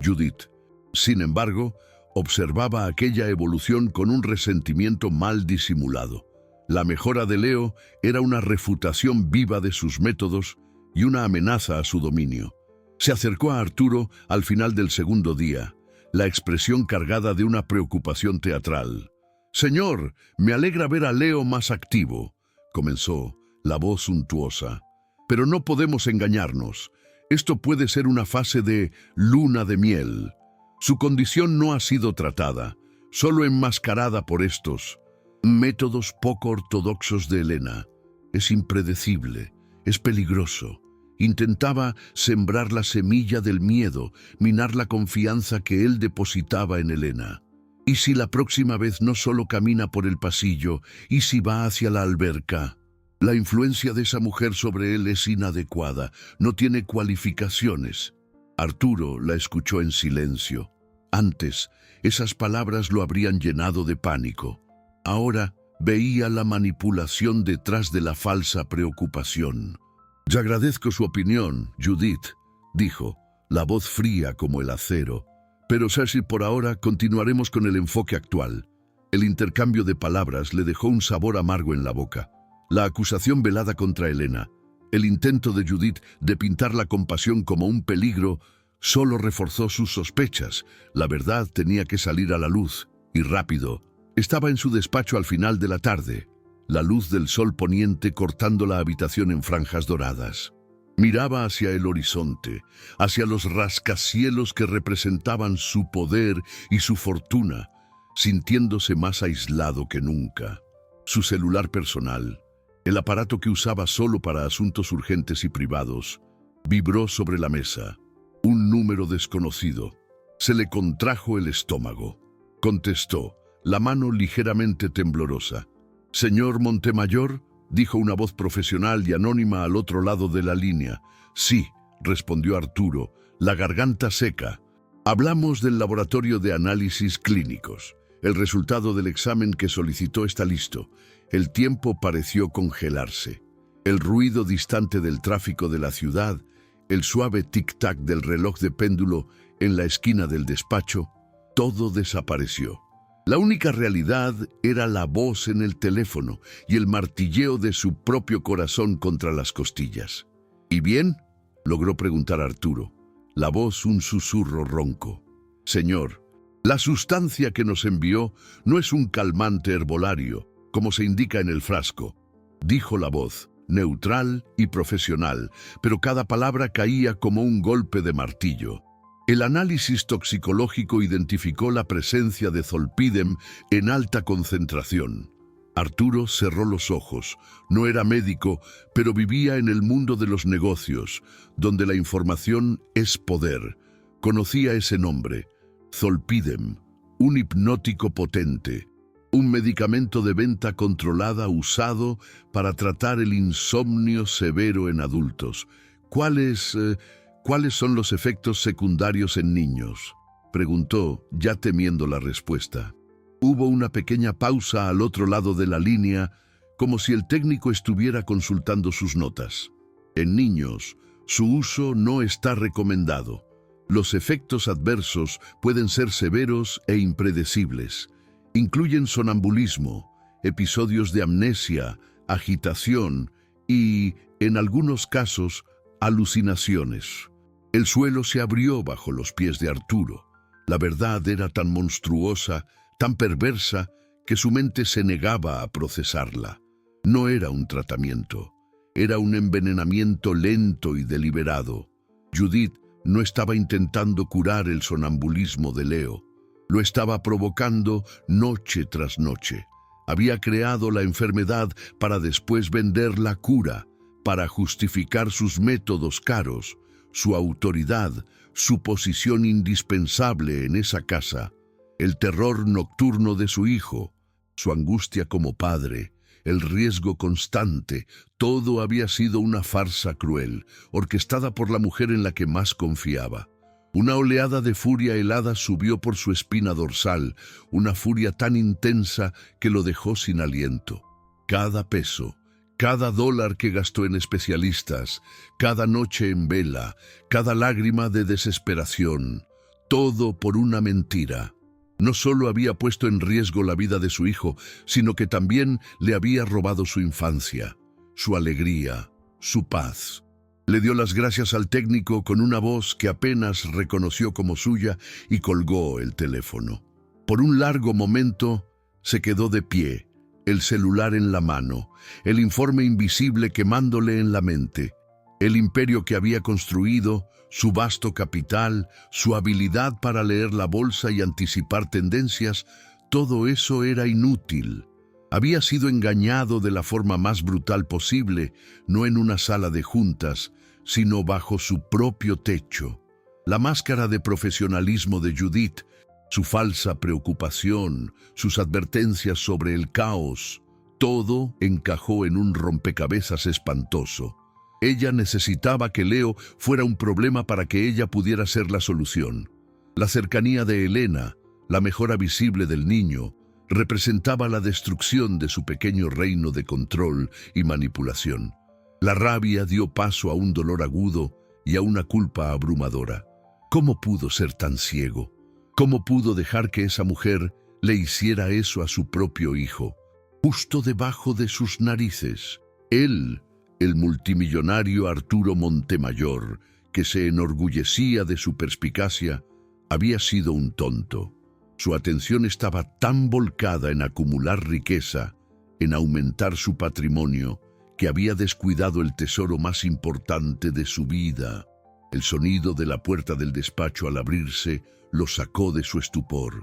Judith, sin embargo, observaba aquella evolución con un resentimiento mal disimulado. La mejora de Leo era una refutación viva de sus métodos y una amenaza a su dominio. Se acercó a Arturo al final del segundo día, la expresión cargada de una preocupación teatral. «Señor, me alegra ver a Leo más activo», comenzó, la voz suntuosa. «Pero no podemos engañarnos. Esto puede ser una fase de luna de miel. Su condición no ha sido tratada, solo enmascarada por estos métodos poco ortodoxos de Elena. Es impredecible, es peligroso. Intentaba sembrar la semilla del miedo, minar la confianza que él depositaba en Elena. ¿Y si la próxima vez no solo camina por el pasillo, y si va hacia la alberca? La influencia de esa mujer sobre él es inadecuada, no tiene cualificaciones». Arturo la escuchó en silencio. Antes, esas palabras lo habrían llenado de pánico. Ahora veía la manipulación detrás de la falsa preocupación. «Yo agradezco su opinión, Judith», dijo, la voz fría como el acero. «Pero Cersei, por ahora continuaremos con el enfoque actual». El intercambio de palabras le dejó un sabor amargo en la boca. La acusación velada contra Elena, El intento de Judith de pintar la compasión como un peligro solo reforzó sus sospechas. La verdad tenía que salir a la luz, y rápido. Estaba en su despacho al final de la tarde, la luz del sol poniente cortando la habitación en franjas doradas. Miraba hacia el horizonte, hacia los rascacielos que representaban su poder y su fortuna, sintiéndose más aislado que nunca. Su celular personal, el aparato que usaba solo para asuntos urgentes y privados, vibró sobre la mesa. Un número desconocido. Se le contrajo el estómago. Contestó, la mano ligeramente temblorosa. «Señor Montemayor», dijo una voz profesional y anónima al otro lado de la línea. «Sí», respondió Arturo, la garganta seca. «Hablamos del laboratorio de análisis clínicos. El resultado del examen que solicitó está listo». El tiempo pareció congelarse. El ruido distante del tráfico de la ciudad, el suave tic-tac del reloj de péndulo en la esquina del despacho, todo desapareció. La única realidad era la voz en el teléfono y el martilleo de su propio corazón contra las costillas. «¿Y bien?», logró preguntar Arturo. La voz un susurro ronco. «Señor, la sustancia que nos envió no es un calmante herbolario, como se indica en el frasco», dijo la voz, neutral y profesional, pero cada palabra caía como un golpe de martillo. El análisis toxicológico identificó la presencia de zolpidem en alta concentración. Arturo cerró los ojos. No era médico, pero vivía en el mundo de los negocios, donde la información es poder. Conocía ese nombre, zolpidem, un hipnótico potente, un medicamento de venta controlada usado para tratar el insomnio severo en adultos. ¿Cuáles son los efectos secundarios en niños?, preguntó, ya temiendo la respuesta. Hubo una pequeña pausa al otro lado de la línea, como si el técnico estuviera consultando sus notas. En niños, su uso no está recomendado. Los efectos adversos pueden ser severos e impredecibles. Incluyen sonambulismo, episodios de amnesia, agitación y, en algunos casos, alucinaciones. El suelo se abrió bajo los pies de Arturo. La verdad era tan monstruosa, tan perversa, que su mente se negaba a procesarla. No era un tratamiento, era un envenenamiento lento y deliberado. Judith no estaba intentando curar el sonambulismo de Leo. Lo estaba provocando noche tras noche. Había creado la enfermedad para después vender la cura, para justificar sus métodos caros, su autoridad, su posición indispensable en esa casa, el terror nocturno de su hijo, su angustia como padre, el riesgo constante. Todo había sido una farsa cruel, orquestada por la mujer en la que más confiaba. Una oleada de furia helada subió por su espina dorsal, una furia tan intensa que lo dejó sin aliento. Cada peso, cada dólar que gastó en especialistas, cada noche en vela, cada lágrima de desesperación, todo por una mentira. No solo había puesto en riesgo la vida de su hijo, sino que también le había robado su infancia, su alegría, su paz. Le dio las gracias al técnico con una voz que apenas reconoció como suya y colgó el teléfono. Por un largo momento se quedó de pie, el celular en la mano, el informe invisible quemándole en la mente. El imperio que había construido, su vasto capital, su habilidad para leer la bolsa y anticipar tendencias, todo eso era inútil. Había sido engañado de la forma más brutal posible, no en una sala de juntas, sino bajo su propio techo. La máscara de profesionalismo de Judith, su falsa preocupación, sus advertencias sobre el caos, todo encajó en un rompecabezas espantoso. Ella necesitaba que Leo fuera un problema para que ella pudiera ser la solución. La cercanía de Elena, la mejora visible del niño, representaba la destrucción de su pequeño reino de control y manipulación. La rabia dio paso a un dolor agudo y a una culpa abrumadora. ¿Cómo pudo ser tan ciego? ¿Cómo pudo dejar que esa mujer le hiciera eso a su propio hijo, justo debajo de sus narices? Él, El multimillonario Arturo Montemayor, que se enorgullecía de su perspicacia, había sido un tonto. Su atención estaba tan volcada en acumular riqueza, en aumentar su patrimonio, que había descuidado el tesoro más importante de su vida. El sonido de la puerta del despacho al abrirse lo sacó de su estupor.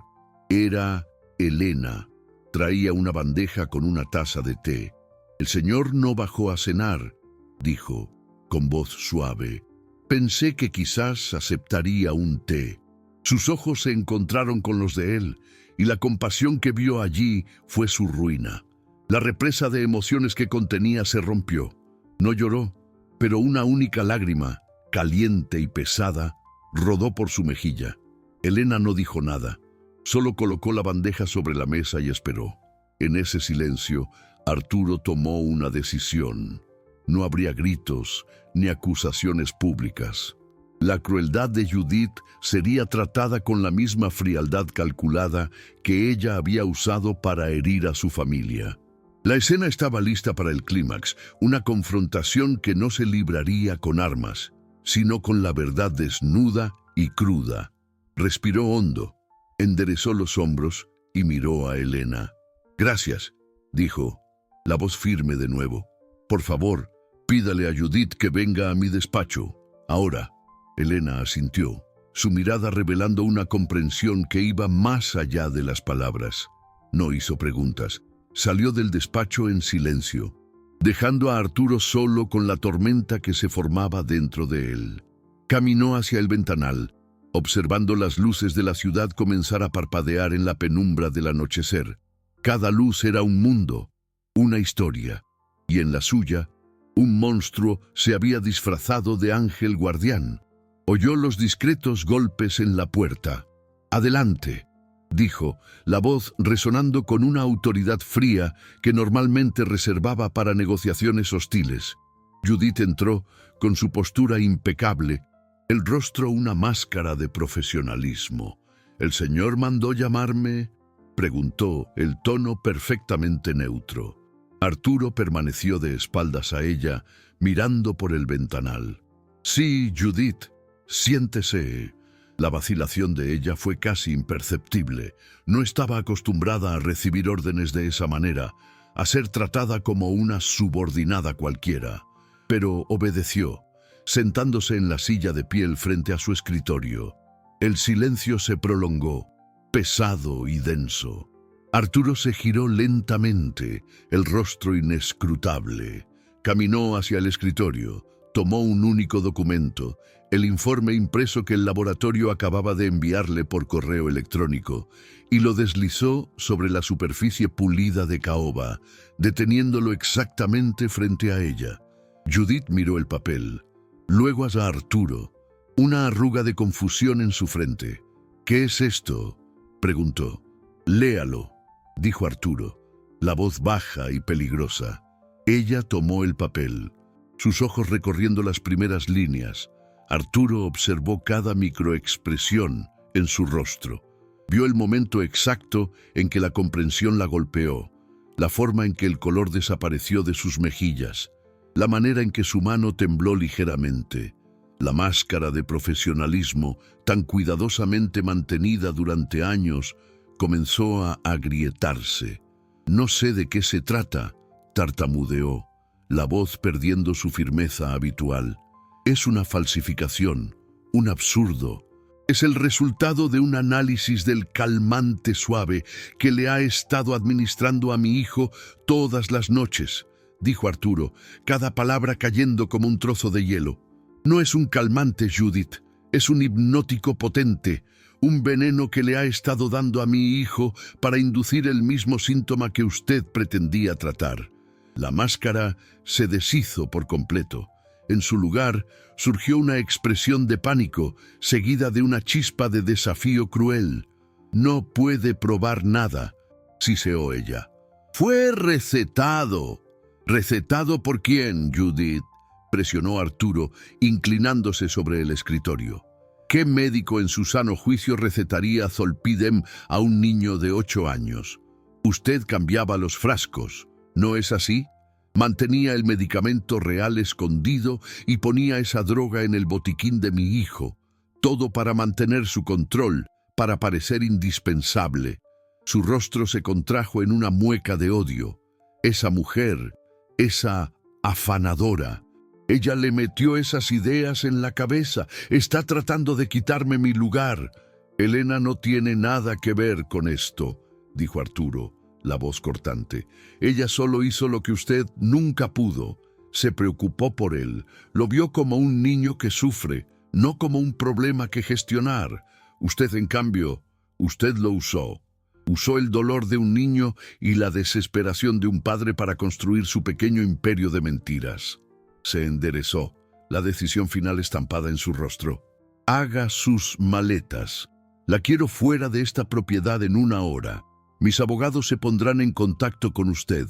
Era Elena. Traía una bandeja con una taza de té. «El señor no bajó a cenar», dijo, con voz suave. «Pensé que quizás aceptaría un té». Sus ojos se encontraron con los de él, y la compasión que vio allí fue su ruina. La represa de emociones que contenía se rompió. No lloró, pero una única lágrima, caliente y pesada, rodó por su mejilla. Elena no dijo nada, solo colocó la bandeja sobre la mesa y esperó. En ese silencio, Arturo tomó una decisión. No habría gritos ni acusaciones públicas. La crueldad de Judith sería tratada con la misma frialdad calculada que ella había usado para herir a su familia. La escena estaba lista para el clímax, una confrontación que no se libraría con armas, sino con la verdad desnuda y cruda. Respiró hondo, enderezó los hombros y miró a Elena. «Gracias», dijo, la voz firme de nuevo. «Por favor, pídale a Judith que venga a mi despacho, ahora». Elena asintió, su mirada revelando una comprensión que iba más allá de las palabras. No hizo preguntas. Salió del despacho en silencio, dejando a Arturo solo con la tormenta que se formaba dentro de él. Caminó hacia el ventanal, observando las luces de la ciudad comenzar a parpadear en la penumbra del anochecer. Cada luz era un mundo, una historia, y en la suya, un monstruo se había disfrazado de ángel guardián. Oyó los discretos golpes en la puerta. «Adelante», dijo, la voz resonando con una autoridad fría que normalmente reservaba para negociaciones hostiles. Judith entró, con su postura impecable, el rostro una máscara de profesionalismo. «¿El señor mandó llamarme?», preguntó, el tono perfectamente neutro. Arturo permaneció de espaldas a ella, mirando por el ventanal. «Sí, Judith, siéntese». La vacilación de ella fue casi imperceptible. No estaba acostumbrada a recibir órdenes de esa manera, a ser tratada como una subordinada cualquiera. Pero obedeció, sentándose en la silla de piel frente a su escritorio. El silencio se prolongó, pesado y denso. Arturo se giró lentamente, el rostro inescrutable. Caminó hacia el escritorio, tomó un único documento, el informe impreso que el laboratorio acababa de enviarle por correo electrónico, y lo deslizó sobre la superficie pulida de caoba, deteniéndolo exactamente frente a ella. Judith miró el papel, luego a Arturo, una arruga de confusión en su frente. «¿Qué es esto?», preguntó. «Léalo», dijo Arturo, la voz baja y peligrosa. Ella tomó el papel, sus ojos recorriendo las primeras líneas. Arturo observó cada microexpresión en su rostro. Vio el momento exacto en que la comprensión la golpeó, la forma en que el color desapareció de sus mejillas, la manera en que su mano tembló ligeramente. La máscara de profesionalismo, tan cuidadosamente mantenida durante años, comenzó a agrietarse. «No sé de qué se trata», tartamudeó, la voz perdiendo su firmeza habitual. «Es una falsificación, un absurdo. Es el resultado de un análisis del calmante suave que le ha estado administrando a mi hijo todas las noches», dijo Arturo, cada palabra cayendo como un trozo de hielo. «No es un calmante, Judith, es un hipnótico potente, un veneno que le ha estado dando a mi hijo para inducir el mismo síntoma que usted pretendía tratar». La máscara se deshizo por completo. En su lugar surgió una expresión de pánico, seguida de una chispa de desafío cruel. «No puede probar nada», siseó ella. «Fue recetado». «¿Recetado por quién, Judith?», presionó Arturo, inclinándose sobre el escritorio. «¿Qué médico en su sano juicio recetaría Zolpidem a un niño de 8 años? Usted cambiaba los frascos, ¿no es así?». Mantenía el medicamento real escondido y ponía esa droga en el botiquín de mi hijo. Todo para mantener su control, para parecer indispensable. Su rostro se contrajo en una mueca de odio. Esa mujer, esa afanadora. Ella le metió esas ideas en la cabeza. Está tratando de quitarme mi lugar. Elena no tiene nada que ver con esto, dijo Arturo, la voz cortante. Ella solo hizo lo que usted nunca pudo. Se preocupó por él. Lo vio como un niño que sufre, no como un problema que gestionar. Usted, en cambio, usted lo usó. Usó el dolor de un niño y la desesperación de un padre para construir su pequeño imperio de mentiras. Se enderezó, la decisión final estampada en su rostro. Haga sus maletas. La quiero fuera de esta propiedad en 1 hora. Mis abogados se pondrán en contacto con usted.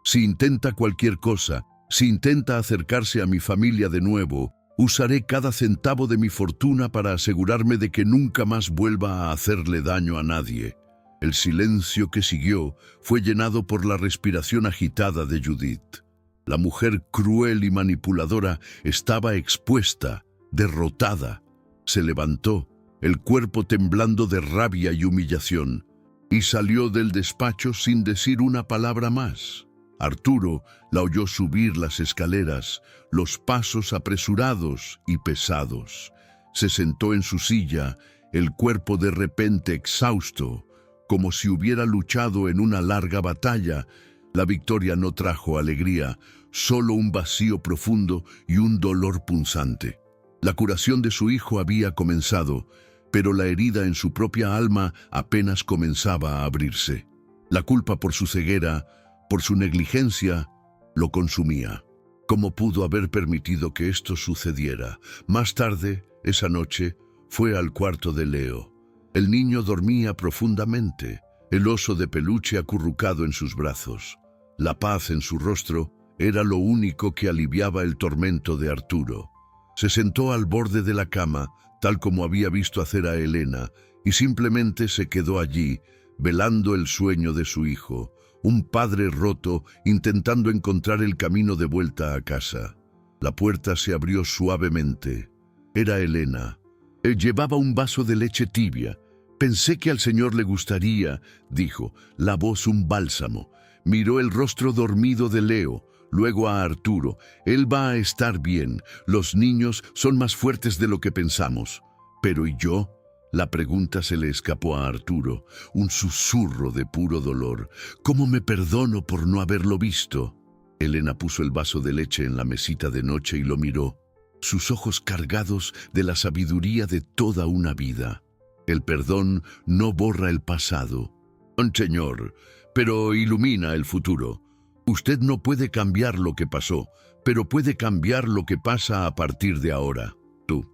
Si intenta cualquier cosa, si intenta acercarse a mi familia de nuevo, usaré cada centavo de mi fortuna para asegurarme de que nunca más vuelva a hacerle daño a nadie. El silencio que siguió fue llenado por la respiración agitada de Judith. La mujer cruel y manipuladora estaba expuesta, derrotada. Se levantó, el cuerpo temblando de rabia y humillación, y salió del despacho sin decir una palabra más. Arturo la oyó subir las escaleras, los pasos apresurados y pesados. Se sentó en su silla, el cuerpo de repente exhausto, como si hubiera luchado en una larga batalla. La victoria no trajo alegría, solo un vacío profundo y un dolor punzante. La curación de su hijo había comenzado, pero la herida en su propia alma apenas comenzaba a abrirse. La culpa por su ceguera, por su negligencia, lo consumía. ¿Cómo pudo haber permitido que esto sucediera? Más tarde, esa noche, fue al cuarto de Leo. El niño dormía profundamente, el oso de peluche acurrucado en sus brazos. La paz en su rostro era lo único que aliviaba el tormento de Arturo. Se sentó al borde de la cama, tal como había visto hacer a Elena, y simplemente se quedó allí, velando el sueño de su hijo, un padre roto intentando encontrar el camino de vuelta a casa. La puerta se abrió suavemente. Era Elena. Él llevaba un vaso de leche tibia. Pensé que al señor le gustaría, dijo, la voz un bálsamo. Miró el rostro dormido de Leo, luego a Arturo. Él va a estar bien. Los niños son más fuertes de lo que pensamos. ¿Pero y yo? La pregunta se le escapó a Arturo, un susurro de puro dolor. ¿Cómo me perdono por no haberlo visto? Elena puso el vaso de leche en la mesita de noche y lo miró, sus ojos cargados de la sabiduría de toda una vida. El perdón no borra el pasado. Señor, pero ilumina el futuro. Usted no puede cambiar lo que pasó, pero puede cambiar lo que pasa a partir de ahora. Tú.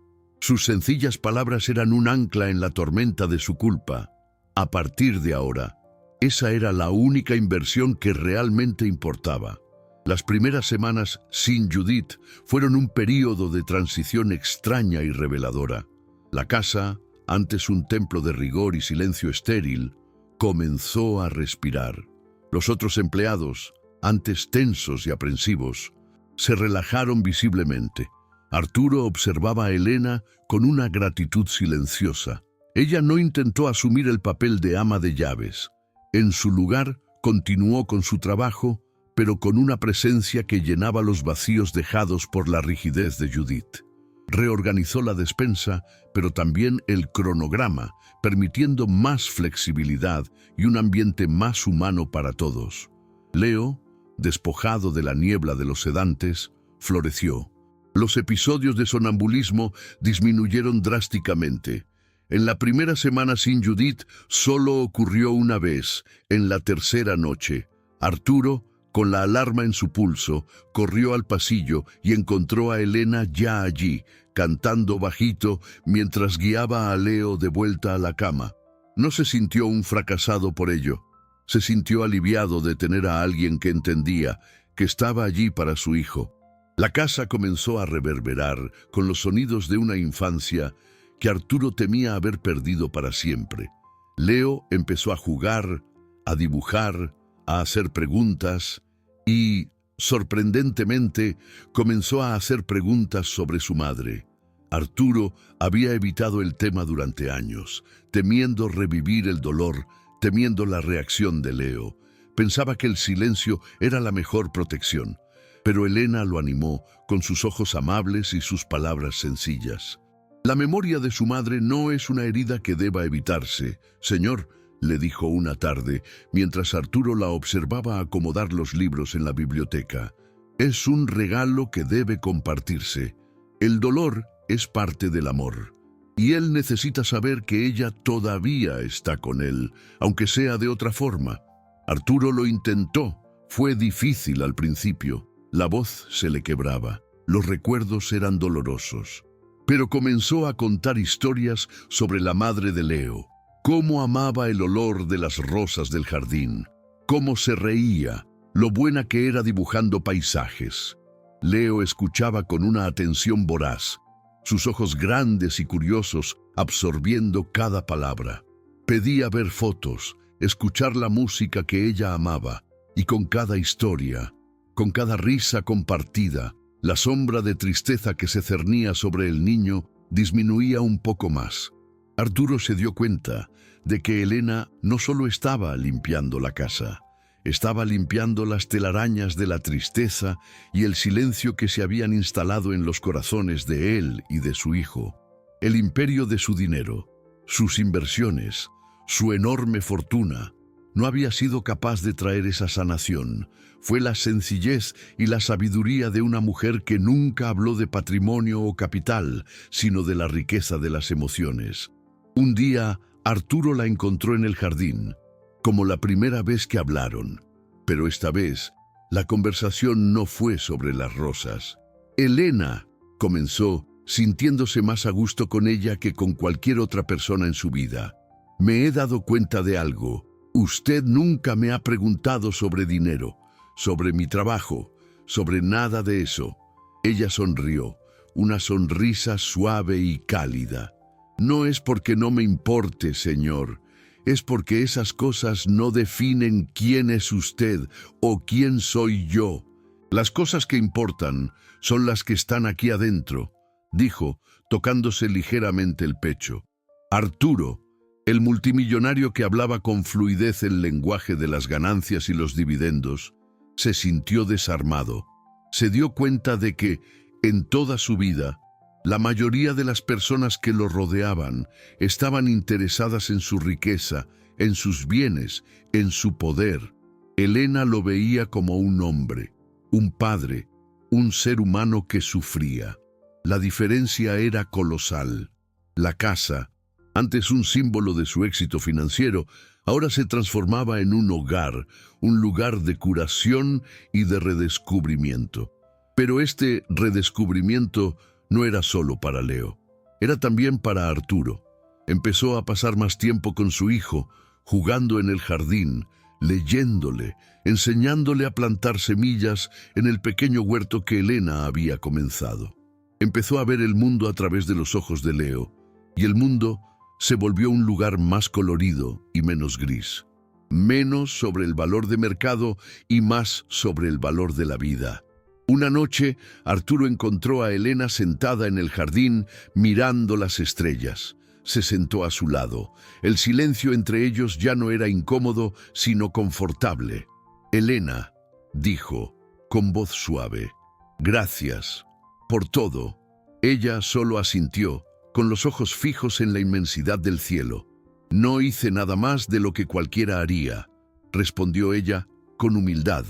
Sus sencillas palabras eran un ancla en la tormenta de su culpa. A partir de ahora, esa era la única inversión que realmente importaba. Las primeras semanas sin Judith fueron un período de transición extraña y reveladora. La casa, antes un templo de rigor y silencio estéril, comenzó a respirar. Los otros empleados, antes tensos y aprensivos, se relajaron visiblemente. Arturo observaba a Elena con una gratitud silenciosa. Ella no intentó asumir el papel de ama de llaves. En su lugar, continuó con su trabajo, pero con una presencia que llenaba los vacíos dejados por la rigidez de Judith. Reorganizó la despensa, pero también el cronograma, permitiendo más flexibilidad y un ambiente más humano para todos. Leo, despojado de la niebla de los sedantes, floreció. Los episodios de sonambulismo disminuyeron drásticamente. En la primera semana sin Judith solo ocurrió una vez, en la tercera noche. Arturo, con la alarma en su pulso, corrió al pasillo y encontró a Elena ya allí, cantando bajito mientras guiaba a Leo de vuelta a la cama. No se sintió un fracasado por ello. Se sintió aliviado de tener a alguien que entendía, que estaba allí para su hijo. La casa comenzó a reverberar con los sonidos de una infancia que Arturo temía haber perdido para siempre. Leo empezó a jugar, a dibujar, a hacer preguntas y Sorprendentemente, comenzó a hacer preguntas sobre su madre. Arturo había evitado el tema durante años, temiendo revivir el dolor, temiendo la reacción de Leo. Pensaba que el silencio era la mejor protección, pero Elena lo animó con sus ojos amables y sus palabras sencillas. La memoria de su madre no es una herida que deba evitarse, señor, le dijo una tarde, mientras Arturo la observaba acomodar los libros en la biblioteca. Es un regalo que debe compartirse. El dolor es parte del amor, y él necesita saber que ella todavía está con él, aunque sea de otra forma. Arturo lo intentó. Fue difícil al principio. La voz se le quebraba. Los recuerdos eran dolorosos. Pero comenzó a contar historias sobre la madre de Leo. Cómo amaba el olor de las rosas del jardín. Cómo se reía. Lo buena que era dibujando paisajes. Leo escuchaba con una atención voraz, sus ojos grandes y curiosos absorbiendo cada palabra. Pedía ver fotos, escuchar la música que ella amaba, y con cada historia, con cada risa compartida, la sombra de tristeza que se cernía sobre el niño disminuía un poco más. Arturo se dio cuenta de que Elena no solo estaba limpiando la casa, estaba limpiando las telarañas de la tristeza y el silencio que se habían instalado en los corazones de él y de su hijo. El imperio de su dinero, sus inversiones, su enorme fortuna, no había sido capaz de traer esa sanación. Fue la sencillez y la sabiduría de una mujer que nunca habló de patrimonio o capital, sino de la riqueza de las emociones. Un día, Arturo la encontró en el jardín, como la primera vez que hablaron, pero esta vez la conversación no fue sobre las rosas. Elena, comenzó, sintiéndose más a gusto con ella que con cualquier otra persona en su vida. Me he dado cuenta de algo. Usted nunca me ha preguntado sobre dinero, sobre mi trabajo, sobre nada de eso. Ella sonrió, una sonrisa suave y cálida. No es porque no me importe, señor. Es porque esas cosas no definen quién es usted o quién soy yo. Las cosas que importan son las que están aquí adentro, dijo, tocándose ligeramente el pecho. Arturo, el multimillonario que hablaba con fluidez el lenguaje de las ganancias y los dividendos, se sintió desarmado. Se dio cuenta de que, en toda su vida, la mayoría de las personas que lo rodeaban estaban interesadas en su riqueza, en sus bienes, en su poder. Elena lo veía como un hombre, un padre, un ser humano que sufría. La diferencia era colosal. La casa, antes un símbolo de su éxito financiero, ahora se transformaba en un hogar, un lugar de curación y de redescubrimiento. Pero este redescubrimiento no era solo para Leo, era también para Arturo. Empezó a pasar más tiempo con su hijo, jugando en el jardín, leyéndole, enseñándole a plantar semillas en el pequeño huerto que Elena había comenzado. Empezó a ver el mundo a través de los ojos de Leo, y el mundo se volvió un lugar más colorido y menos gris. Menos sobre el valor de mercado y más sobre el valor de la vida. Una noche, Arturo encontró a Elena sentada en el jardín mirando las estrellas. Se sentó a su lado. El silencio entre ellos ya no era incómodo, sino confortable. Elena, dijo, con voz suave, gracias por todo. Ella solo asintió, con los ojos fijos en la inmensidad del cielo. No hice nada más de lo que cualquiera haría, respondió ella con humildad.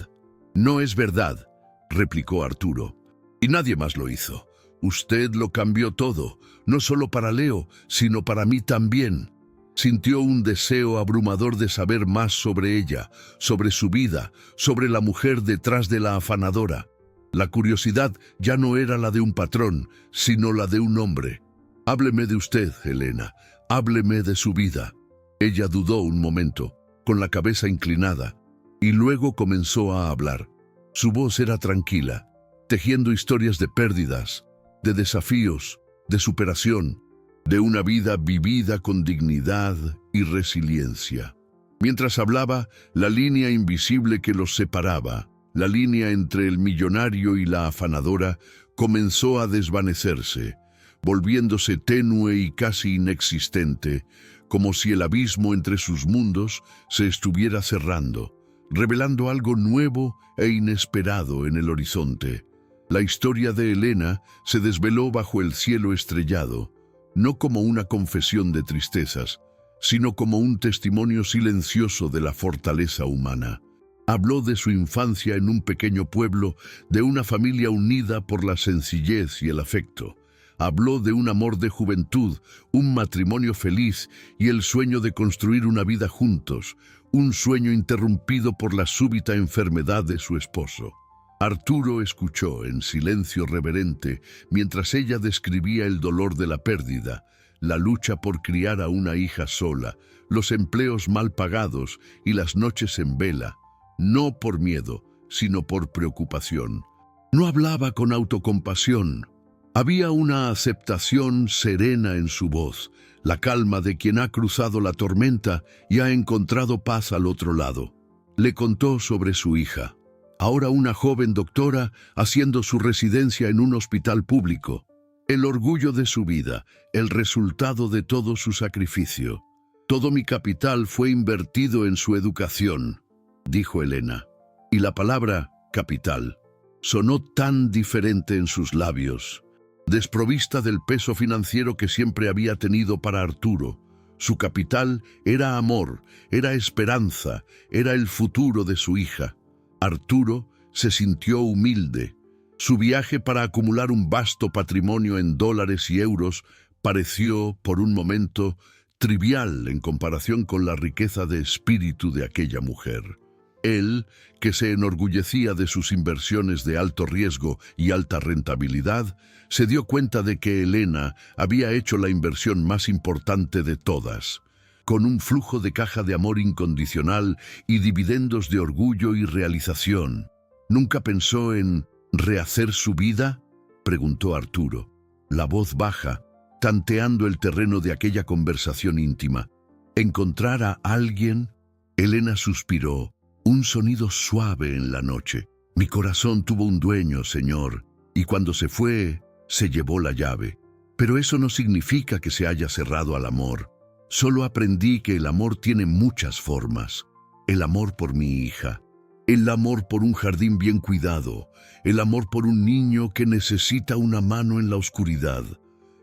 No es verdad, replicó Arturo. Y nadie más lo hizo. Usted lo cambió todo, no solo para Leo, sino para mí también. Sintió un deseo abrumador de saber más sobre ella, sobre su vida, sobre la mujer detrás de la afanadora. La curiosidad ya no era la de un patrón, sino la de un hombre. Hábleme de usted, Elena, hábleme de su vida. Ella dudó un momento, con la cabeza inclinada, y luego comenzó a hablar. Su voz era tranquila, tejiendo historias de pérdidas, de desafíos, de superación, de una vida vivida con dignidad y resiliencia. Mientras hablaba, la línea invisible que los separaba, La línea entre el millonario y la afanadora comenzó a desvanecerse, volviéndose tenue y casi inexistente, como si el abismo entre sus mundos se estuviera cerrando, revelando algo nuevo e inesperado en el horizonte. La historia de Elena se desveló bajo el cielo estrellado, no como una confesión de tristezas, sino como un testimonio silencioso de la fortaleza humana. Habló de su infancia en un pequeño pueblo, de una familia unida por la sencillez y el afecto. Habló de un amor de juventud, un matrimonio feliz y el sueño de construir una vida juntos, un sueño interrumpido por la súbita enfermedad de su esposo. Arturo escuchó en silencio reverente mientras ella describía el dolor de la pérdida, la lucha por criar a una hija sola, los empleos mal pagados y las noches en vela, no por miedo, sino por preocupación. No hablaba con autocompasión. Había una aceptación serena en su voz, la calma de quien ha cruzado la tormenta y ha encontrado paz al otro lado. Le contó sobre su hija, ahora una joven doctora haciendo su residencia en un hospital público. El orgullo de su vida, el resultado de todo su sacrificio. Todo mi capital fue invertido en su educación, dijo Elena, y la palabra capital sonó tan diferente en sus labios, desprovista del peso financiero que siempre había tenido para Arturo. Su capital era amor, era esperanza, era el futuro de su hija. Arturo se sintió humilde. Su viaje para acumular un vasto patrimonio en dólares y euros pareció, por un momento, trivial en comparación con la riqueza de espíritu de aquella mujer. Él, que se enorgullecía de sus inversiones de alto riesgo y alta rentabilidad, se dio cuenta de que Elena había hecho la inversión más importante de todas, con un flujo de caja de amor incondicional y dividendos de orgullo y realización. ¿Nunca pensó en rehacer su vida?, preguntó Arturo, la voz baja, tanteando el terreno de aquella conversación íntima. ¿Encontrar a alguien? Elena suspiró. Un sonido suave en la noche. Mi corazón tuvo un dueño, señor, y cuando se fue, se llevó la llave. Pero eso no significa que se haya cerrado al amor. Solo aprendí que el amor tiene muchas formas. El amor por mi hija, el amor por un jardín bien cuidado, el amor por un niño que necesita una mano en la oscuridad.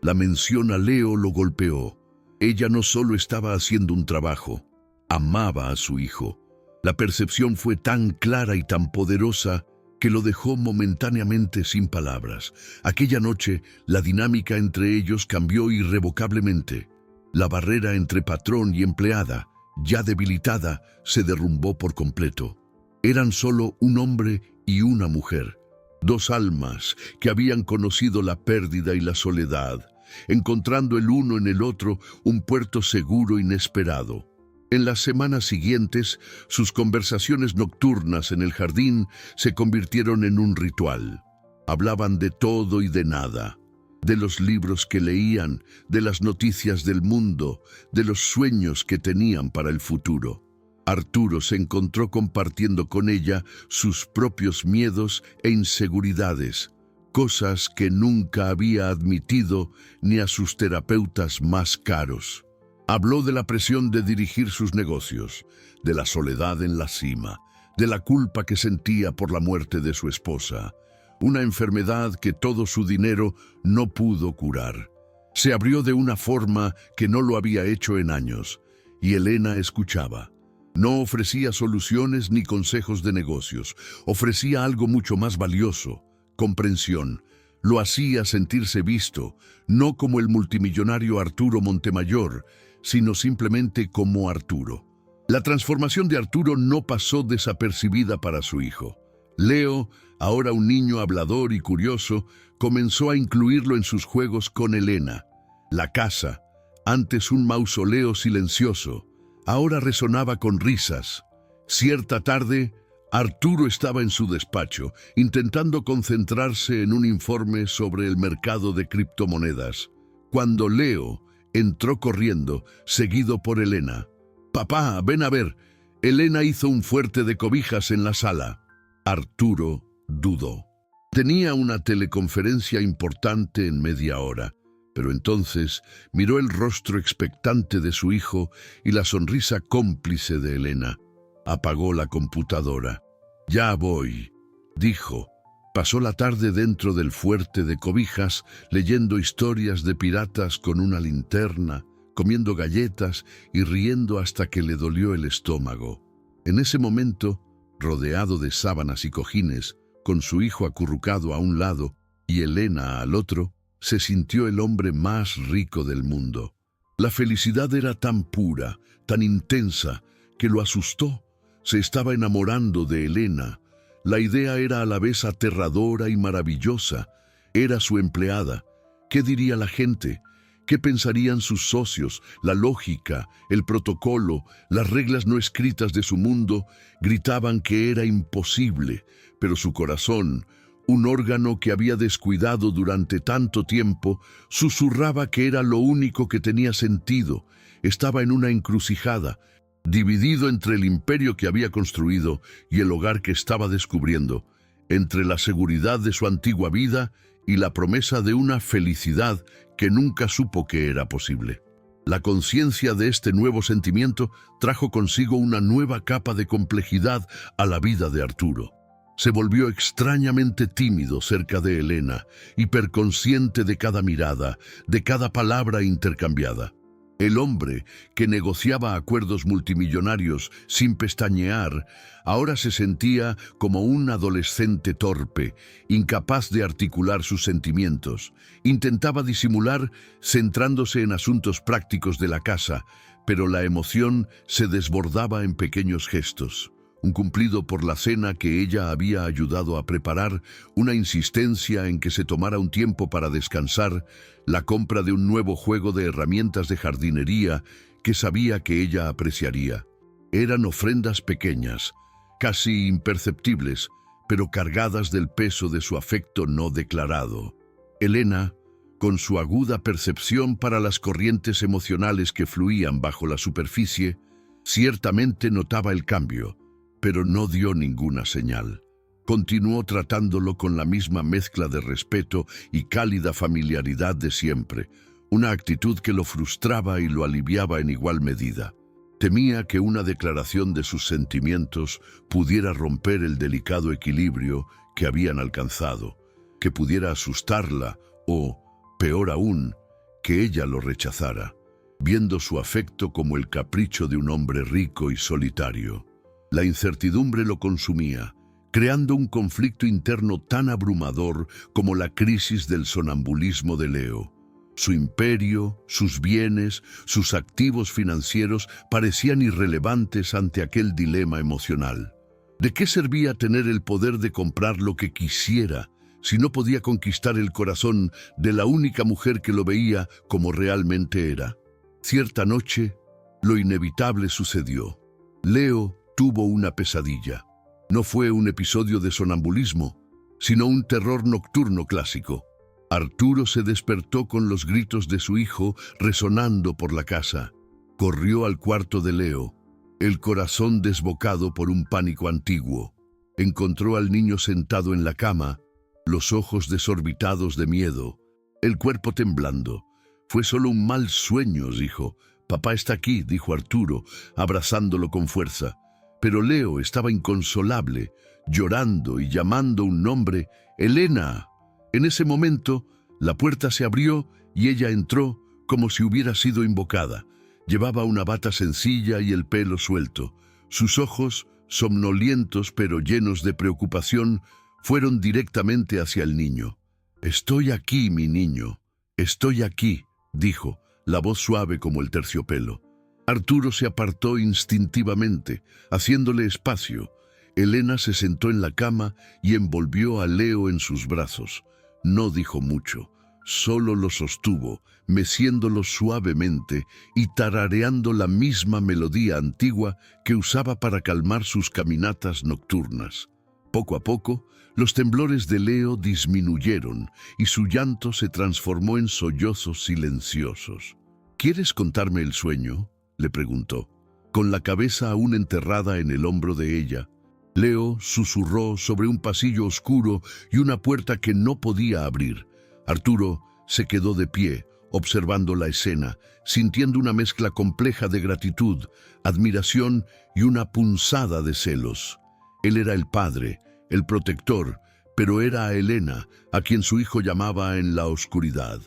La mención a Leo lo golpeó. Ella no solo estaba haciendo un trabajo, amaba a su hijo. La percepción fue tan clara y tan poderosa que lo dejó momentáneamente sin palabras. Aquella noche, la dinámica entre ellos cambió irrevocablemente. La barrera entre patrón y empleada, ya debilitada, se derrumbó por completo. Eran solo un hombre y una mujer, dos almas que habían conocido la pérdida y la soledad, encontrando el uno en el otro un puerto seguro inesperado. En las semanas siguientes, sus conversaciones nocturnas en el jardín se convirtieron en un ritual. Hablaban de todo y de nada, de los libros que leían, de las noticias del mundo, de los sueños que tenían para el futuro. Arturo se encontró compartiendo con ella sus propios miedos e inseguridades, cosas que nunca había admitido ni a sus terapeutas más caros. Habló de la presión de dirigir sus negocios, de la soledad en la cima, de la culpa que sentía por la muerte de su esposa, una enfermedad que todo su dinero no pudo curar. Se abrió de una forma que no lo había hecho en años, y Elena escuchaba. No ofrecía soluciones ni consejos de negocios, ofrecía algo mucho más valioso, comprensión. Lo hacía sentirse visto, no como el multimillonario Arturo Montemayor, sino simplemente como Arturo. La transformación de Arturo no pasó desapercibida para su hijo. Leo, ahora un niño hablador y curioso, comenzó a incluirlo en sus juegos con Elena. La casa, antes un mausoleo silencioso, ahora resonaba con risas. Cierta tarde, Arturo estaba en su despacho, intentando concentrarse en un informe sobre el mercado de criptomonedas, cuando Leo entró corriendo, seguido por Elena. «Papá, ven a ver». Elena hizo un fuerte de cobijas en la sala. Arturo dudó. Tenía una teleconferencia importante en media hora, pero entonces miró el rostro expectante de su hijo y la sonrisa cómplice de Elena. Apagó la computadora. «Ya voy», dijo. Pasó la tarde dentro del fuerte de cobijas, leyendo historias de piratas con una linterna, comiendo galletas y riendo hasta que le dolió el estómago. En ese momento, rodeado de sábanas y cojines, con su hijo acurrucado a un lado y Elena al otro, se sintió el hombre más rico del mundo. La felicidad era tan pura, tan intensa, que lo asustó. Se estaba enamorando de Elena. La idea era a la vez aterradora y maravillosa. Era su empleada. ¿Qué diría la gente? ¿Qué pensarían sus socios? La lógica, el protocolo, las reglas no escritas de su mundo gritaban que era imposible, pero su corazón, un órgano que había descuidado durante tanto tiempo, susurraba que era lo único que tenía sentido. Estaba en una encrucijada, dividido entre el imperio que había construido y el hogar que estaba descubriendo, entre la seguridad de su antigua vida y la promesa de una felicidad que nunca supo que era posible. La conciencia de este nuevo sentimiento trajo consigo una nueva capa de complejidad a la vida de Arturo. Se volvió extrañamente tímido cerca de Elena, hiperconsciente de cada mirada, de cada palabra intercambiada. El hombre que negociaba acuerdos multimillonarios sin pestañear, ahora se sentía como un adolescente torpe, incapaz de articular sus sentimientos. Intentaba disimular centrándose en asuntos prácticos de la casa, pero la emoción se desbordaba en pequeños gestos. Un cumplido por la cena que ella había ayudado a preparar, una insistencia en que se tomara un tiempo para descansar, la compra de un nuevo juego de herramientas de jardinería que sabía que ella apreciaría. Eran ofrendas pequeñas, casi imperceptibles, pero cargadas del peso de su afecto no declarado. Elena, con su aguda percepción para las corrientes emocionales que fluían bajo la superficie, ciertamente notaba el cambio, pero no dio ninguna señal. Continuó tratándolo con la misma mezcla de respeto y cálida familiaridad de siempre, una actitud que lo frustraba y lo aliviaba en igual medida. Temía que una declaración de sus sentimientos pudiera romper el delicado equilibrio que habían alcanzado, que pudiera asustarla o, peor aún, que ella lo rechazara, viendo su afecto como el capricho de un hombre rico y solitario. La incertidumbre lo consumía, creando un conflicto interno tan abrumador como la crisis del sonambulismo de Leo. Su imperio, sus bienes, sus activos financieros parecían irrelevantes ante aquel dilema emocional. ¿De qué servía tener el poder de comprar lo que quisiera si no podía conquistar el corazón de la única mujer que lo veía como realmente era? Cierta noche, lo inevitable sucedió. Leo tuvo una pesadilla. No fue un episodio de sonambulismo, sino un terror nocturno clásico. Arturo se despertó con los gritos de su hijo resonando por la casa. Corrió al cuarto de Leo, el corazón desbocado por un pánico antiguo. Encontró al niño sentado en la cama, los ojos desorbitados de miedo, el cuerpo temblando. «Fue solo un mal sueño», dijo. «Papá está aquí», dijo Arturo, abrazándolo con fuerza. Pero Leo estaba inconsolable, llorando y llamando un nombre: «Elena». En ese momento, la puerta se abrió y ella entró como si hubiera sido invocada. Llevaba una bata sencilla y el pelo suelto. Sus ojos, somnolientos pero llenos de preocupación, fueron directamente hacia el niño. «Estoy aquí, mi niño. Estoy aquí», dijo, la voz suave como el terciopelo. Arturo se apartó instintivamente, haciéndole espacio. Elena se sentó en la cama y envolvió a Leo en sus brazos. No dijo mucho, solo lo sostuvo, meciéndolo suavemente y tarareando la misma melodía antigua que usaba para calmar sus caminatas nocturnas. Poco a poco, los temblores de Leo disminuyeron y su llanto se transformó en sollozos silenciosos. «¿Quieres contarme el sueño?», le preguntó, con la cabeza aún enterrada en el hombro de ella. Leo susurró sobre un pasillo oscuro y una puerta que no podía abrir. Arturo se quedó de pie, observando la escena, sintiendo una mezcla compleja de gratitud, admiración y una punzada de celos. Él era el padre, el protector, pero era a Elena, a quien su hijo llamaba en la oscuridad.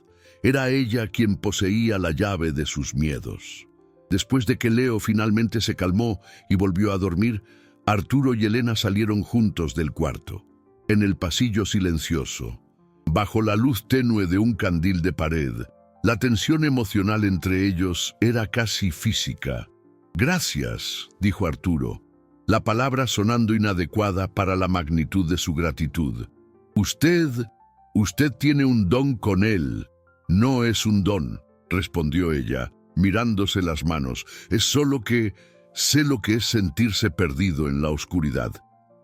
Era ella quien poseía la llave de sus miedos. Después de que Leo finalmente se calmó y volvió a dormir, Arturo y Elena salieron juntos del cuarto. En el pasillo silencioso, bajo la luz tenue de un candil de pared, la tensión emocional entre ellos era casi física. «Gracias», dijo Arturo, la palabra sonando inadecuada para la magnitud de su gratitud. Usted tiene un don con él». «No es un don», respondió ella, mirándose las manos. «Es solo que sé lo que es sentirse perdido en la oscuridad».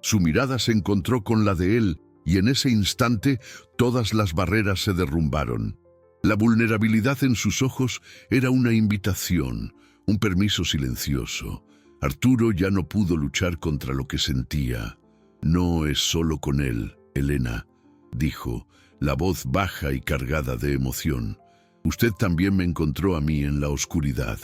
Su mirada se encontró con la de él y en ese instante todas las barreras se derrumbaron. La vulnerabilidad en sus ojos era una invitación, un permiso silencioso. Arturo ya no pudo luchar contra lo que sentía. «No es solo con él, Elena», dijo, la voz baja y cargada de emoción. «Usted también me encontró a mí en la oscuridad».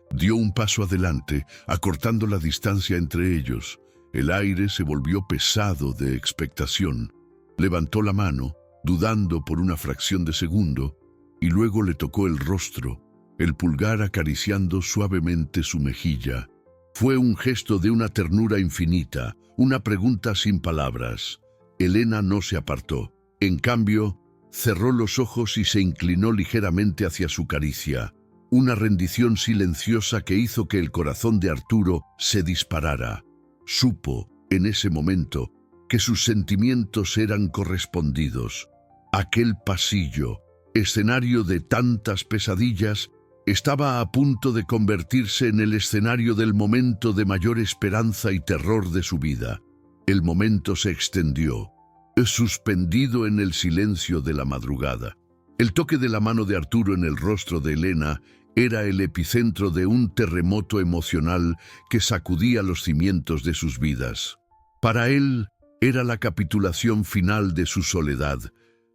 Dio un paso adelante, acortando la distancia entre ellos. El aire se volvió pesado de expectación. Levantó la mano, dudando por una fracción de segundo, y luego le tocó el rostro, el pulgar acariciando suavemente su mejilla. Fue un gesto de una ternura infinita, una pregunta sin palabras. Elena no se apartó. En cambio, cerró los ojos y se inclinó ligeramente hacia su caricia. Una rendición silenciosa que hizo que el corazón de Arturo se disparara. Supo, en ese momento, que sus sentimientos eran correspondidos. Aquel pasillo, escenario de tantas pesadillas, estaba a punto de convertirse en el escenario del momento de mayor esperanza y terror de su vida. El momento se extendió, suspendido en el silencio de la madrugada. El toque de la mano de Arturo en el rostro de Elena era el epicentro de un terremoto emocional que sacudía los cimientos de sus vidas. Para él era la capitulación final de su soledad,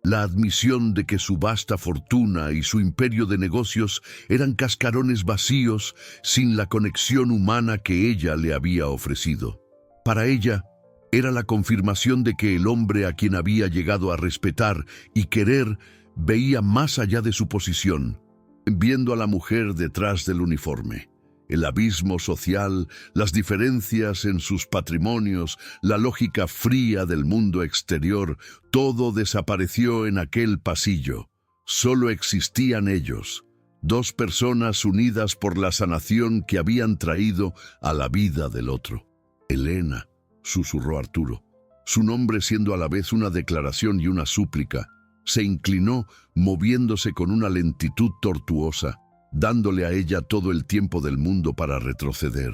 la admisión de que su vasta fortuna y su imperio de negocios eran cascarones vacíos sin la conexión humana que ella le había ofrecido. Para ella, era la confirmación de que el hombre a quien había llegado a respetar y querer veía más allá de su posición, viendo a la mujer detrás del uniforme. El abismo social, las diferencias en sus patrimonios, la lógica fría del mundo exterior, todo desapareció en aquel pasillo. Solo existían ellos, dos personas unidas por la sanación que habían traído a la vida del otro. «Elena», susurró Arturo, su nombre siendo a la vez una declaración y una súplica. Se inclinó, moviéndose con una lentitud tortuosa, dándole a ella todo el tiempo del mundo para retroceder.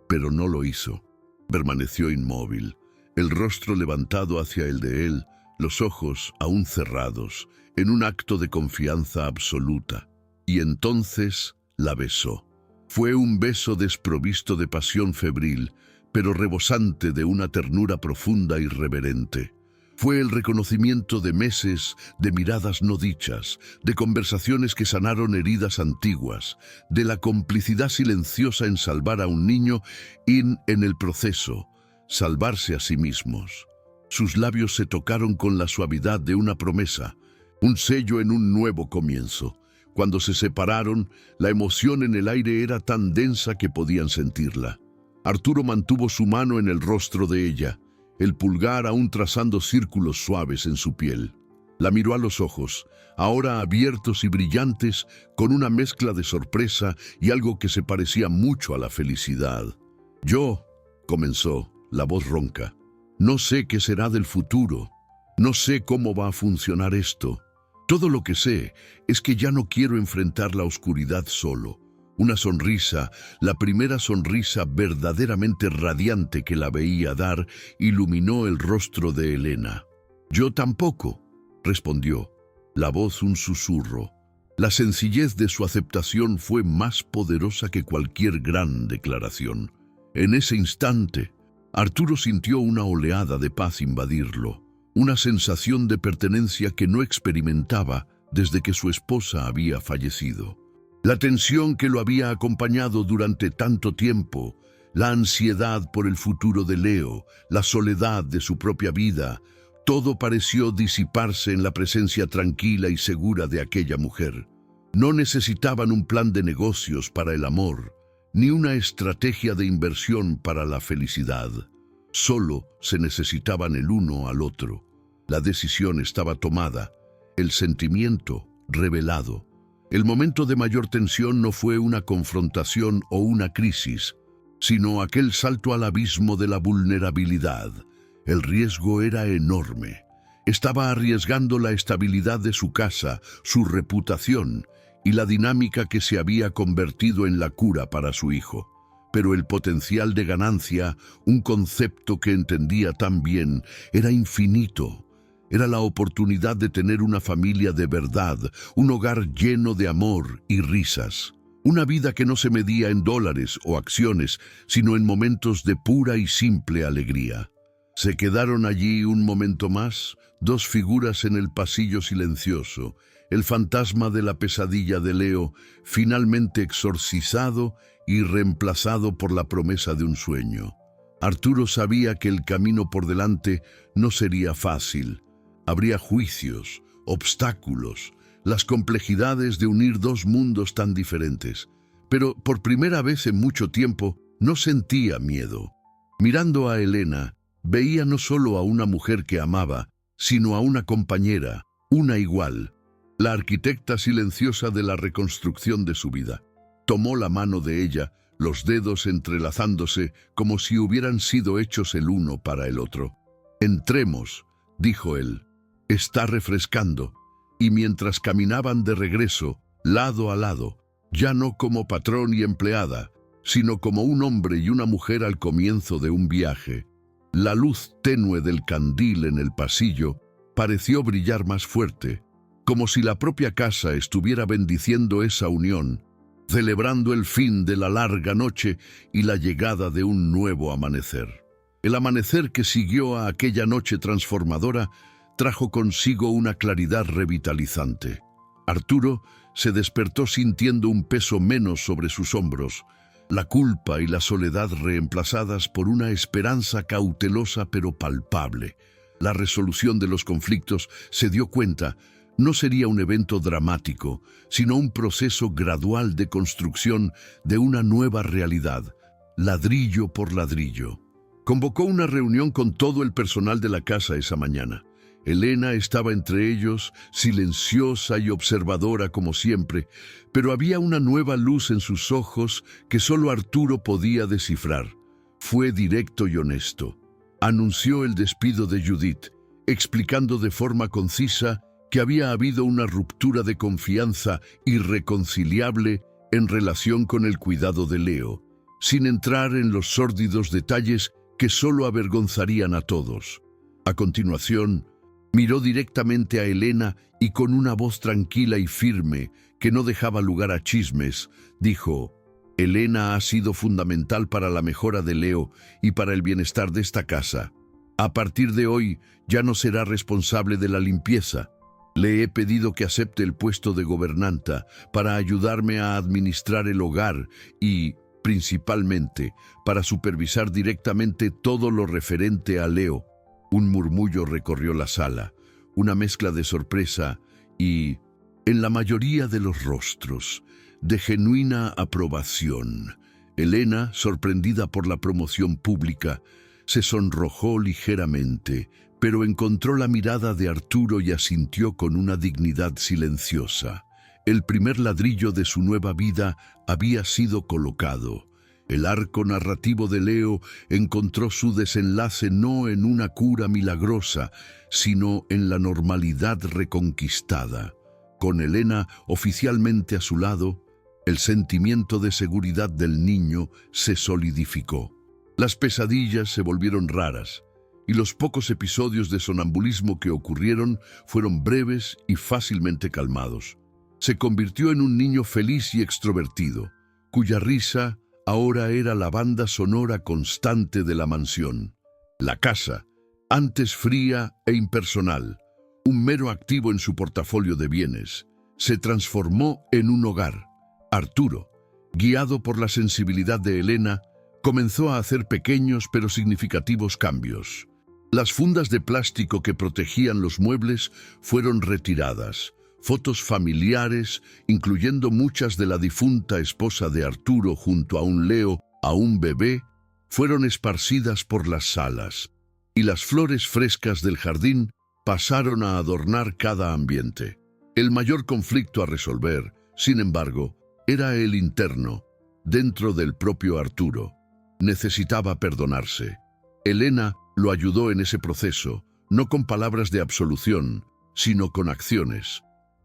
Pero no lo hizo. Permaneció inmóvil, el rostro levantado hacia el de él, los ojos aún cerrados, en un acto de confianza absoluta. Y entonces la besó. Fue un beso desprovisto de pasión febril, pero rebosante de una ternura profunda y reverente. Fue el reconocimiento de meses, de miradas no dichas, de conversaciones que sanaron heridas antiguas, de la complicidad silenciosa en salvar a un niño y, en el proceso, salvarse a sí mismos. Sus labios se tocaron con la suavidad de una promesa, un sello en un nuevo comienzo. Cuando se separaron, la emoción en el aire era tan densa que podían sentirla. Arturo mantuvo su mano en el rostro de ella, el pulgar aún trazando círculos suaves en su piel. La miró a los ojos, ahora abiertos y brillantes, con una mezcla de sorpresa y algo que se parecía mucho a la felicidad. «Yo», comenzó, la voz ronca, «no sé qué será del futuro. No sé cómo va a funcionar esto. Todo lo que sé es que ya no quiero enfrentar la oscuridad solo». Una sonrisa, la primera sonrisa verdaderamente radiante que la veía dar, iluminó el rostro de Elena. «Yo tampoco», respondió, la voz un susurro. La sencillez de su aceptación fue más poderosa que cualquier gran declaración. En ese instante, Arturo sintió una oleada de paz invadirlo, una sensación de pertenencia que no experimentaba desde que su esposa había fallecido. La tensión que lo había acompañado durante tanto tiempo, la ansiedad por el futuro de Leo, la soledad de su propia vida, todo pareció disiparse en la presencia tranquila y segura de aquella mujer. No necesitaban un plan de negocios para el amor, ni una estrategia de inversión para la felicidad. Solo se necesitaban el uno al otro. La decisión estaba tomada, el sentimiento revelado. El momento de mayor tensión no fue una confrontación o una crisis, sino aquel salto al abismo de la vulnerabilidad. El riesgo era enorme. Estaba arriesgando la estabilidad de su casa, su reputación y la dinámica que se había convertido en la cura para su hijo. Pero el potencial de ganancia, un concepto que entendía tan bien, era infinito. Era la oportunidad de tener una familia de verdad, un hogar lleno de amor y risas. Una vida que no se medía en dólares o acciones, sino en momentos de pura y simple alegría. Se quedaron allí un momento más, dos figuras en el pasillo silencioso, el fantasma de la pesadilla de Leo, finalmente exorcizado y reemplazado por la promesa de un sueño. Arturo sabía que el camino por delante no sería fácil. Habría juicios, obstáculos, las complejidades de unir dos mundos tan diferentes. Pero por primera vez en mucho tiempo no sentía miedo. Mirando a Elena, veía no solo a una mujer que amaba, sino a una compañera, una igual, la arquitecta silenciosa de la reconstrucción de su vida. Tomó la mano de ella, los dedos entrelazándose como si hubieran sido hechos el uno para el otro. «Entremos», dijo él. «Está refrescando». Y mientras caminaban de regreso, lado a lado, ya no como patrón y empleada, sino como un hombre y una mujer al comienzo de un viaje, la luz tenue del candil en el pasillo pareció brillar más fuerte, como si la propia casa estuviera bendiciendo esa unión, celebrando el fin de la larga noche y la llegada de un nuevo amanecer. El amanecer que siguió a aquella noche transformadora trajo consigo una claridad revitalizante. Arturo se despertó sintiendo un peso menos sobre sus hombros, la culpa y la soledad reemplazadas por una esperanza cautelosa pero palpable. La resolución de los conflictos, se dio cuenta, no sería un evento dramático, sino un proceso gradual de construcción de una nueva realidad, ladrillo por ladrillo. Convocó una reunión con todo el personal de la casa esa mañana. Elena estaba entre ellos, silenciosa y observadora como siempre, pero había una nueva luz en sus ojos que solo Arturo podía descifrar. Fue directo y honesto. Anunció el despido de Judith, explicando de forma concisa que había habido una ruptura de confianza irreconciliable en relación con el cuidado de Leo, sin entrar en los sórdidos detalles que solo avergonzarían a todos. A continuación, miró directamente a Elena y con una voz tranquila y firme, que no dejaba lugar a chismes, dijo: «Elena ha sido fundamental para la mejora de Leo y para el bienestar de esta casa. A partir de hoy ya no será responsable de la limpieza. Le he pedido que acepte el puesto de gobernanta para ayudarme a administrar el hogar y, principalmente, para supervisar directamente todo lo referente a Leo». Un murmullo recorrió la sala, una mezcla de sorpresa y, en la mayoría de los rostros, de genuina aprobación. Elena, sorprendida por la promoción pública, se sonrojó ligeramente, pero encontró la mirada de Arturo y asintió con una dignidad silenciosa. El primer ladrillo de su nueva vida había sido colocado. El arco narrativo de Leo encontró su desenlace no en una cura milagrosa, sino en la normalidad reconquistada. Con Elena oficialmente a su lado, el sentimiento de seguridad del niño se solidificó. Las pesadillas se volvieron raras, y los pocos episodios de sonambulismo que ocurrieron fueron breves y fácilmente calmados. Se convirtió en un niño feliz y extrovertido, cuya risa, ahora era la banda sonora constante de la mansión. La casa, antes fría e impersonal, un mero activo en su portafolio de bienes, se transformó en un hogar. Arturo, guiado por la sensibilidad de Elena, comenzó a hacer pequeños pero significativos cambios. Las fundas de plástico que protegían los muebles fueron retiradas. Fotos familiares, incluyendo muchas de la difunta esposa de Arturo junto a un Leo, a un bebé, fueron esparcidas por las salas, y las flores frescas del jardín pasaron a adornar cada ambiente. El mayor conflicto a resolver, sin embargo, era el interno, dentro del propio Arturo. Necesitaba perdonarse. Elena lo ayudó en ese proceso, no con palabras de absolución, sino con acciones.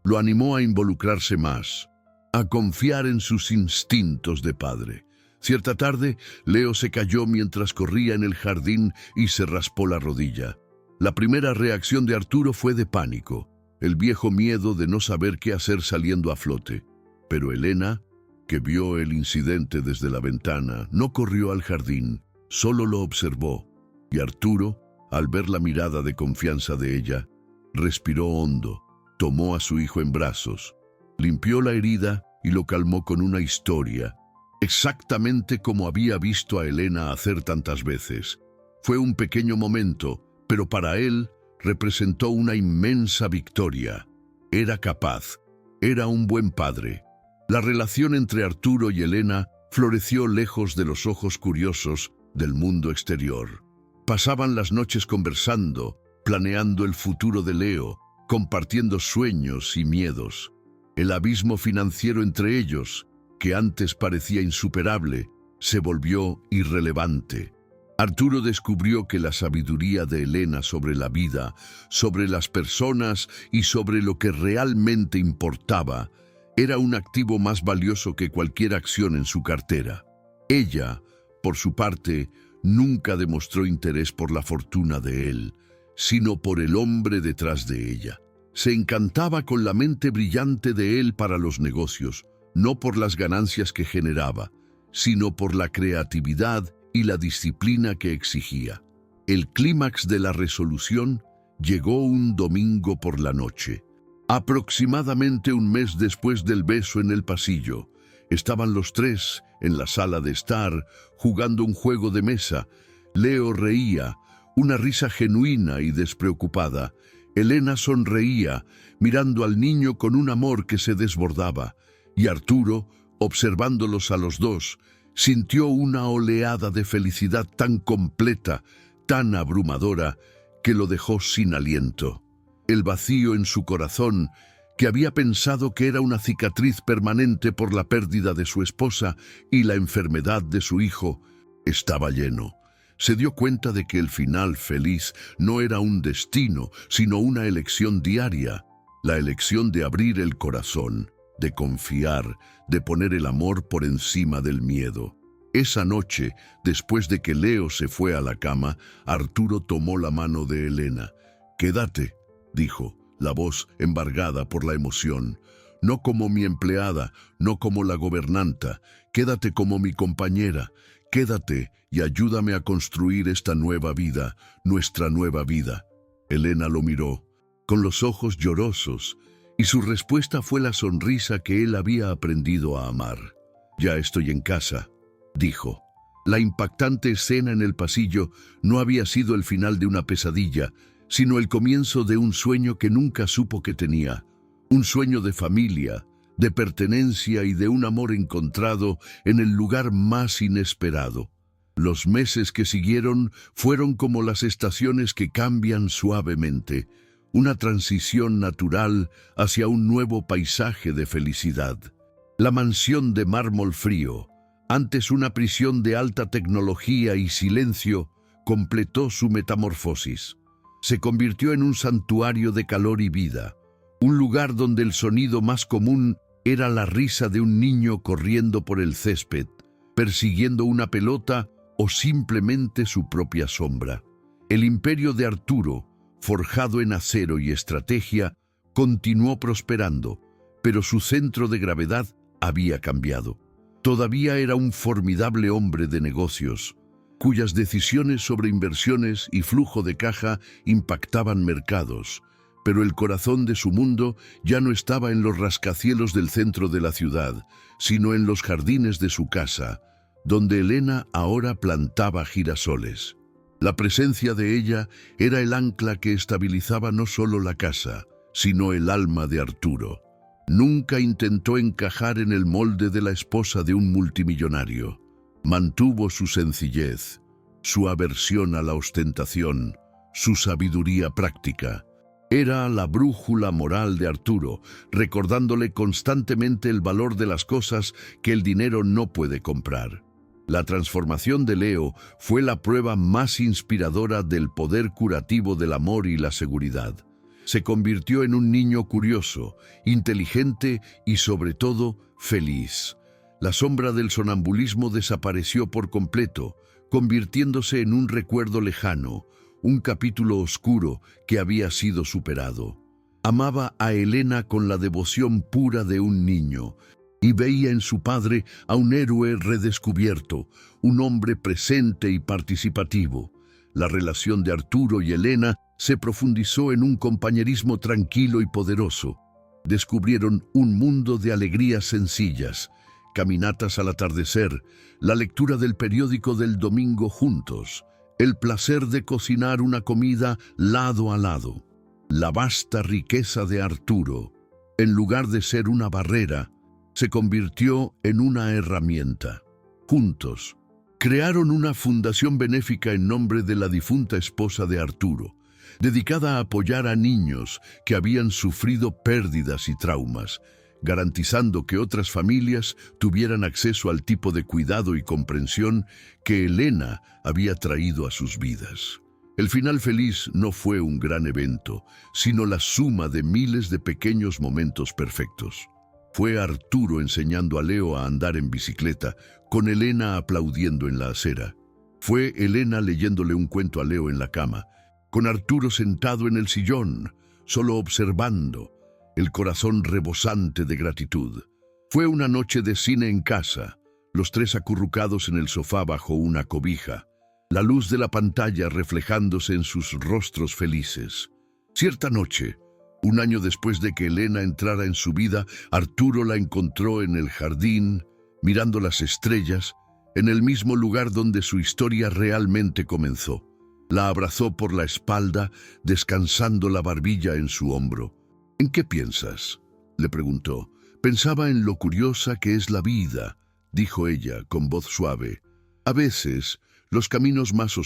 Lo animó a involucrarse más, a confiar en sus instintos de padre. Cierta tarde, Leo se cayó mientras corría en el jardín y se raspó la rodilla. La primera reacción de Arturo fue de pánico, el viejo miedo de no saber qué hacer saliendo a flote. Pero Elena, que vio el incidente desde la ventana, no corrió al jardín, solo lo observó. Y Arturo, al ver la mirada de confianza de ella, respiró hondo, tomó a su hijo en brazos, limpió la herida y lo calmó con una historia, exactamente como había visto a Elena hacer tantas veces. Fue un pequeño momento, pero para él representó una inmensa victoria. Era capaz, era un buen padre. La relación entre Arturo y Elena floreció lejos de los ojos curiosos del mundo exterior. Pasaban las noches conversando, planeando el futuro de Leo, compartiendo sueños y miedos. El abismo financiero entre ellos, que antes parecía insuperable, se volvió irrelevante. Arturo descubrió que la sabiduría de Elena sobre la vida, sobre las personas y sobre lo que realmente importaba, era un activo más valioso que cualquier acción en su cartera. Ella, por su parte, nunca demostró interés por la fortuna de él, sino por el hombre detrás de ella. Se encantaba con la mente brillante de él para los negocios, no por las ganancias que generaba, sino por la creatividad y la disciplina que exigía. El clímax de la resolución llegó un domingo por la noche. Aproximadamente un mes después del beso en el pasillo, estaban los tres en la sala de estar, jugando un juego de mesa. Leo reía, una risa genuina y despreocupada. Elena sonreía, mirando al niño con un amor que se desbordaba, y Arturo, observándolos a los dos, sintió una oleada de felicidad tan completa, tan abrumadora, que lo dejó sin aliento. El vacío en su corazón, que había pensado que era una cicatriz permanente por la pérdida de su esposa y la enfermedad de su hijo, estaba lleno. Se dio cuenta de que el final feliz no era un destino, sino una elección diaria, la elección de abrir el corazón, de confiar, de poner el amor por encima del miedo. Esa noche, después de que Leo se fue a la cama, Arturo tomó la mano de Elena. «Quédate», dijo, la voz embargada por la emoción. «No como mi empleada, no como la gobernanta. Quédate como mi compañera. Quédate y ayúdame a construir esta nueva vida, nuestra nueva vida». Elena lo miró, con los ojos llorosos, y su respuesta fue la sonrisa que él había aprendido a amar. «Ya estoy en casa», dijo. La impactante escena en el pasillo no había sido el final de una pesadilla, sino el comienzo de un sueño que nunca supo que tenía. Un sueño de familia, de pertenencia y de un amor encontrado en el lugar más inesperado. Los meses que siguieron fueron como las estaciones que cambian suavemente, una transición natural hacia un nuevo paisaje de felicidad. La mansión de mármol frío, antes una prisión de alta tecnología y silencio, completó su metamorfosis. Se convirtió en un santuario de calor y vida, un lugar donde el sonido más común era la risa de un niño corriendo por el césped, persiguiendo una pelota o simplemente su propia sombra. El imperio de Arturo, forjado en acero y estrategia, continuó prosperando, pero su centro de gravedad había cambiado. Todavía era un formidable hombre de negocios, cuyas decisiones sobre inversiones y flujo de caja impactaban mercados, pero el corazón de su mundo ya no estaba en los rascacielos del centro de la ciudad, sino en los jardines de su casa, donde Elena ahora plantaba girasoles. La presencia de ella era el ancla que estabilizaba no solo la casa, sino el alma de Arturo. Nunca intentó encajar en el molde de la esposa de un multimillonario. Mantuvo su sencillez, su aversión a la ostentación, su sabiduría práctica. Era la brújula moral de Arturo, recordándole constantemente el valor de las cosas que el dinero no puede comprar. La transformación de Leo fue la prueba más inspiradora del poder curativo del amor y la seguridad. Se convirtió en un niño curioso, inteligente y, sobre todo, feliz. La sombra del sonambulismo desapareció por completo, convirtiéndose en un recuerdo lejano, un capítulo oscuro que había sido superado. Amaba a Elena con la devoción pura de un niño y veía en su padre a un héroe redescubierto, un hombre presente y participativo. La relación de Arturo y Elena se profundizó en un compañerismo tranquilo y poderoso. Descubrieron un mundo de alegrías sencillas, caminatas al atardecer, la lectura del periódico del domingo juntos, el placer de cocinar una comida lado a lado. La vasta riqueza de Arturo, en lugar de ser una barrera, se convirtió en una herramienta. Juntos, crearon una fundación benéfica en nombre de la difunta esposa de Arturo, dedicada a apoyar a niños que habían sufrido pérdidas y traumas, garantizando que otras familias tuvieran acceso al tipo de cuidado y comprensión que Elena había traído a sus vidas. El final feliz no fue un gran evento, sino la suma de miles de pequeños momentos perfectos. Fue Arturo enseñando a Leo a andar en bicicleta, con Elena aplaudiendo en la acera. Fue Elena leyéndole un cuento a Leo en la cama, con Arturo sentado en el sillón, solo observando, el corazón rebosante de gratitud. Fue una noche de cine en casa, los tres acurrucados en el sofá bajo una cobija, la luz de la pantalla reflejándose en sus rostros felices. Cierta noche, un año después de que Elena entrara en su vida, Arturo la encontró en el jardín, mirando las estrellas, en el mismo lugar donde su historia realmente comenzó. La abrazó por la espalda, descansando la barbilla en su hombro. «¿En qué piensas?», le preguntó. «Pensaba en lo curiosa que es la vida», dijo ella con voz suave. «A veces, los caminos más oscuros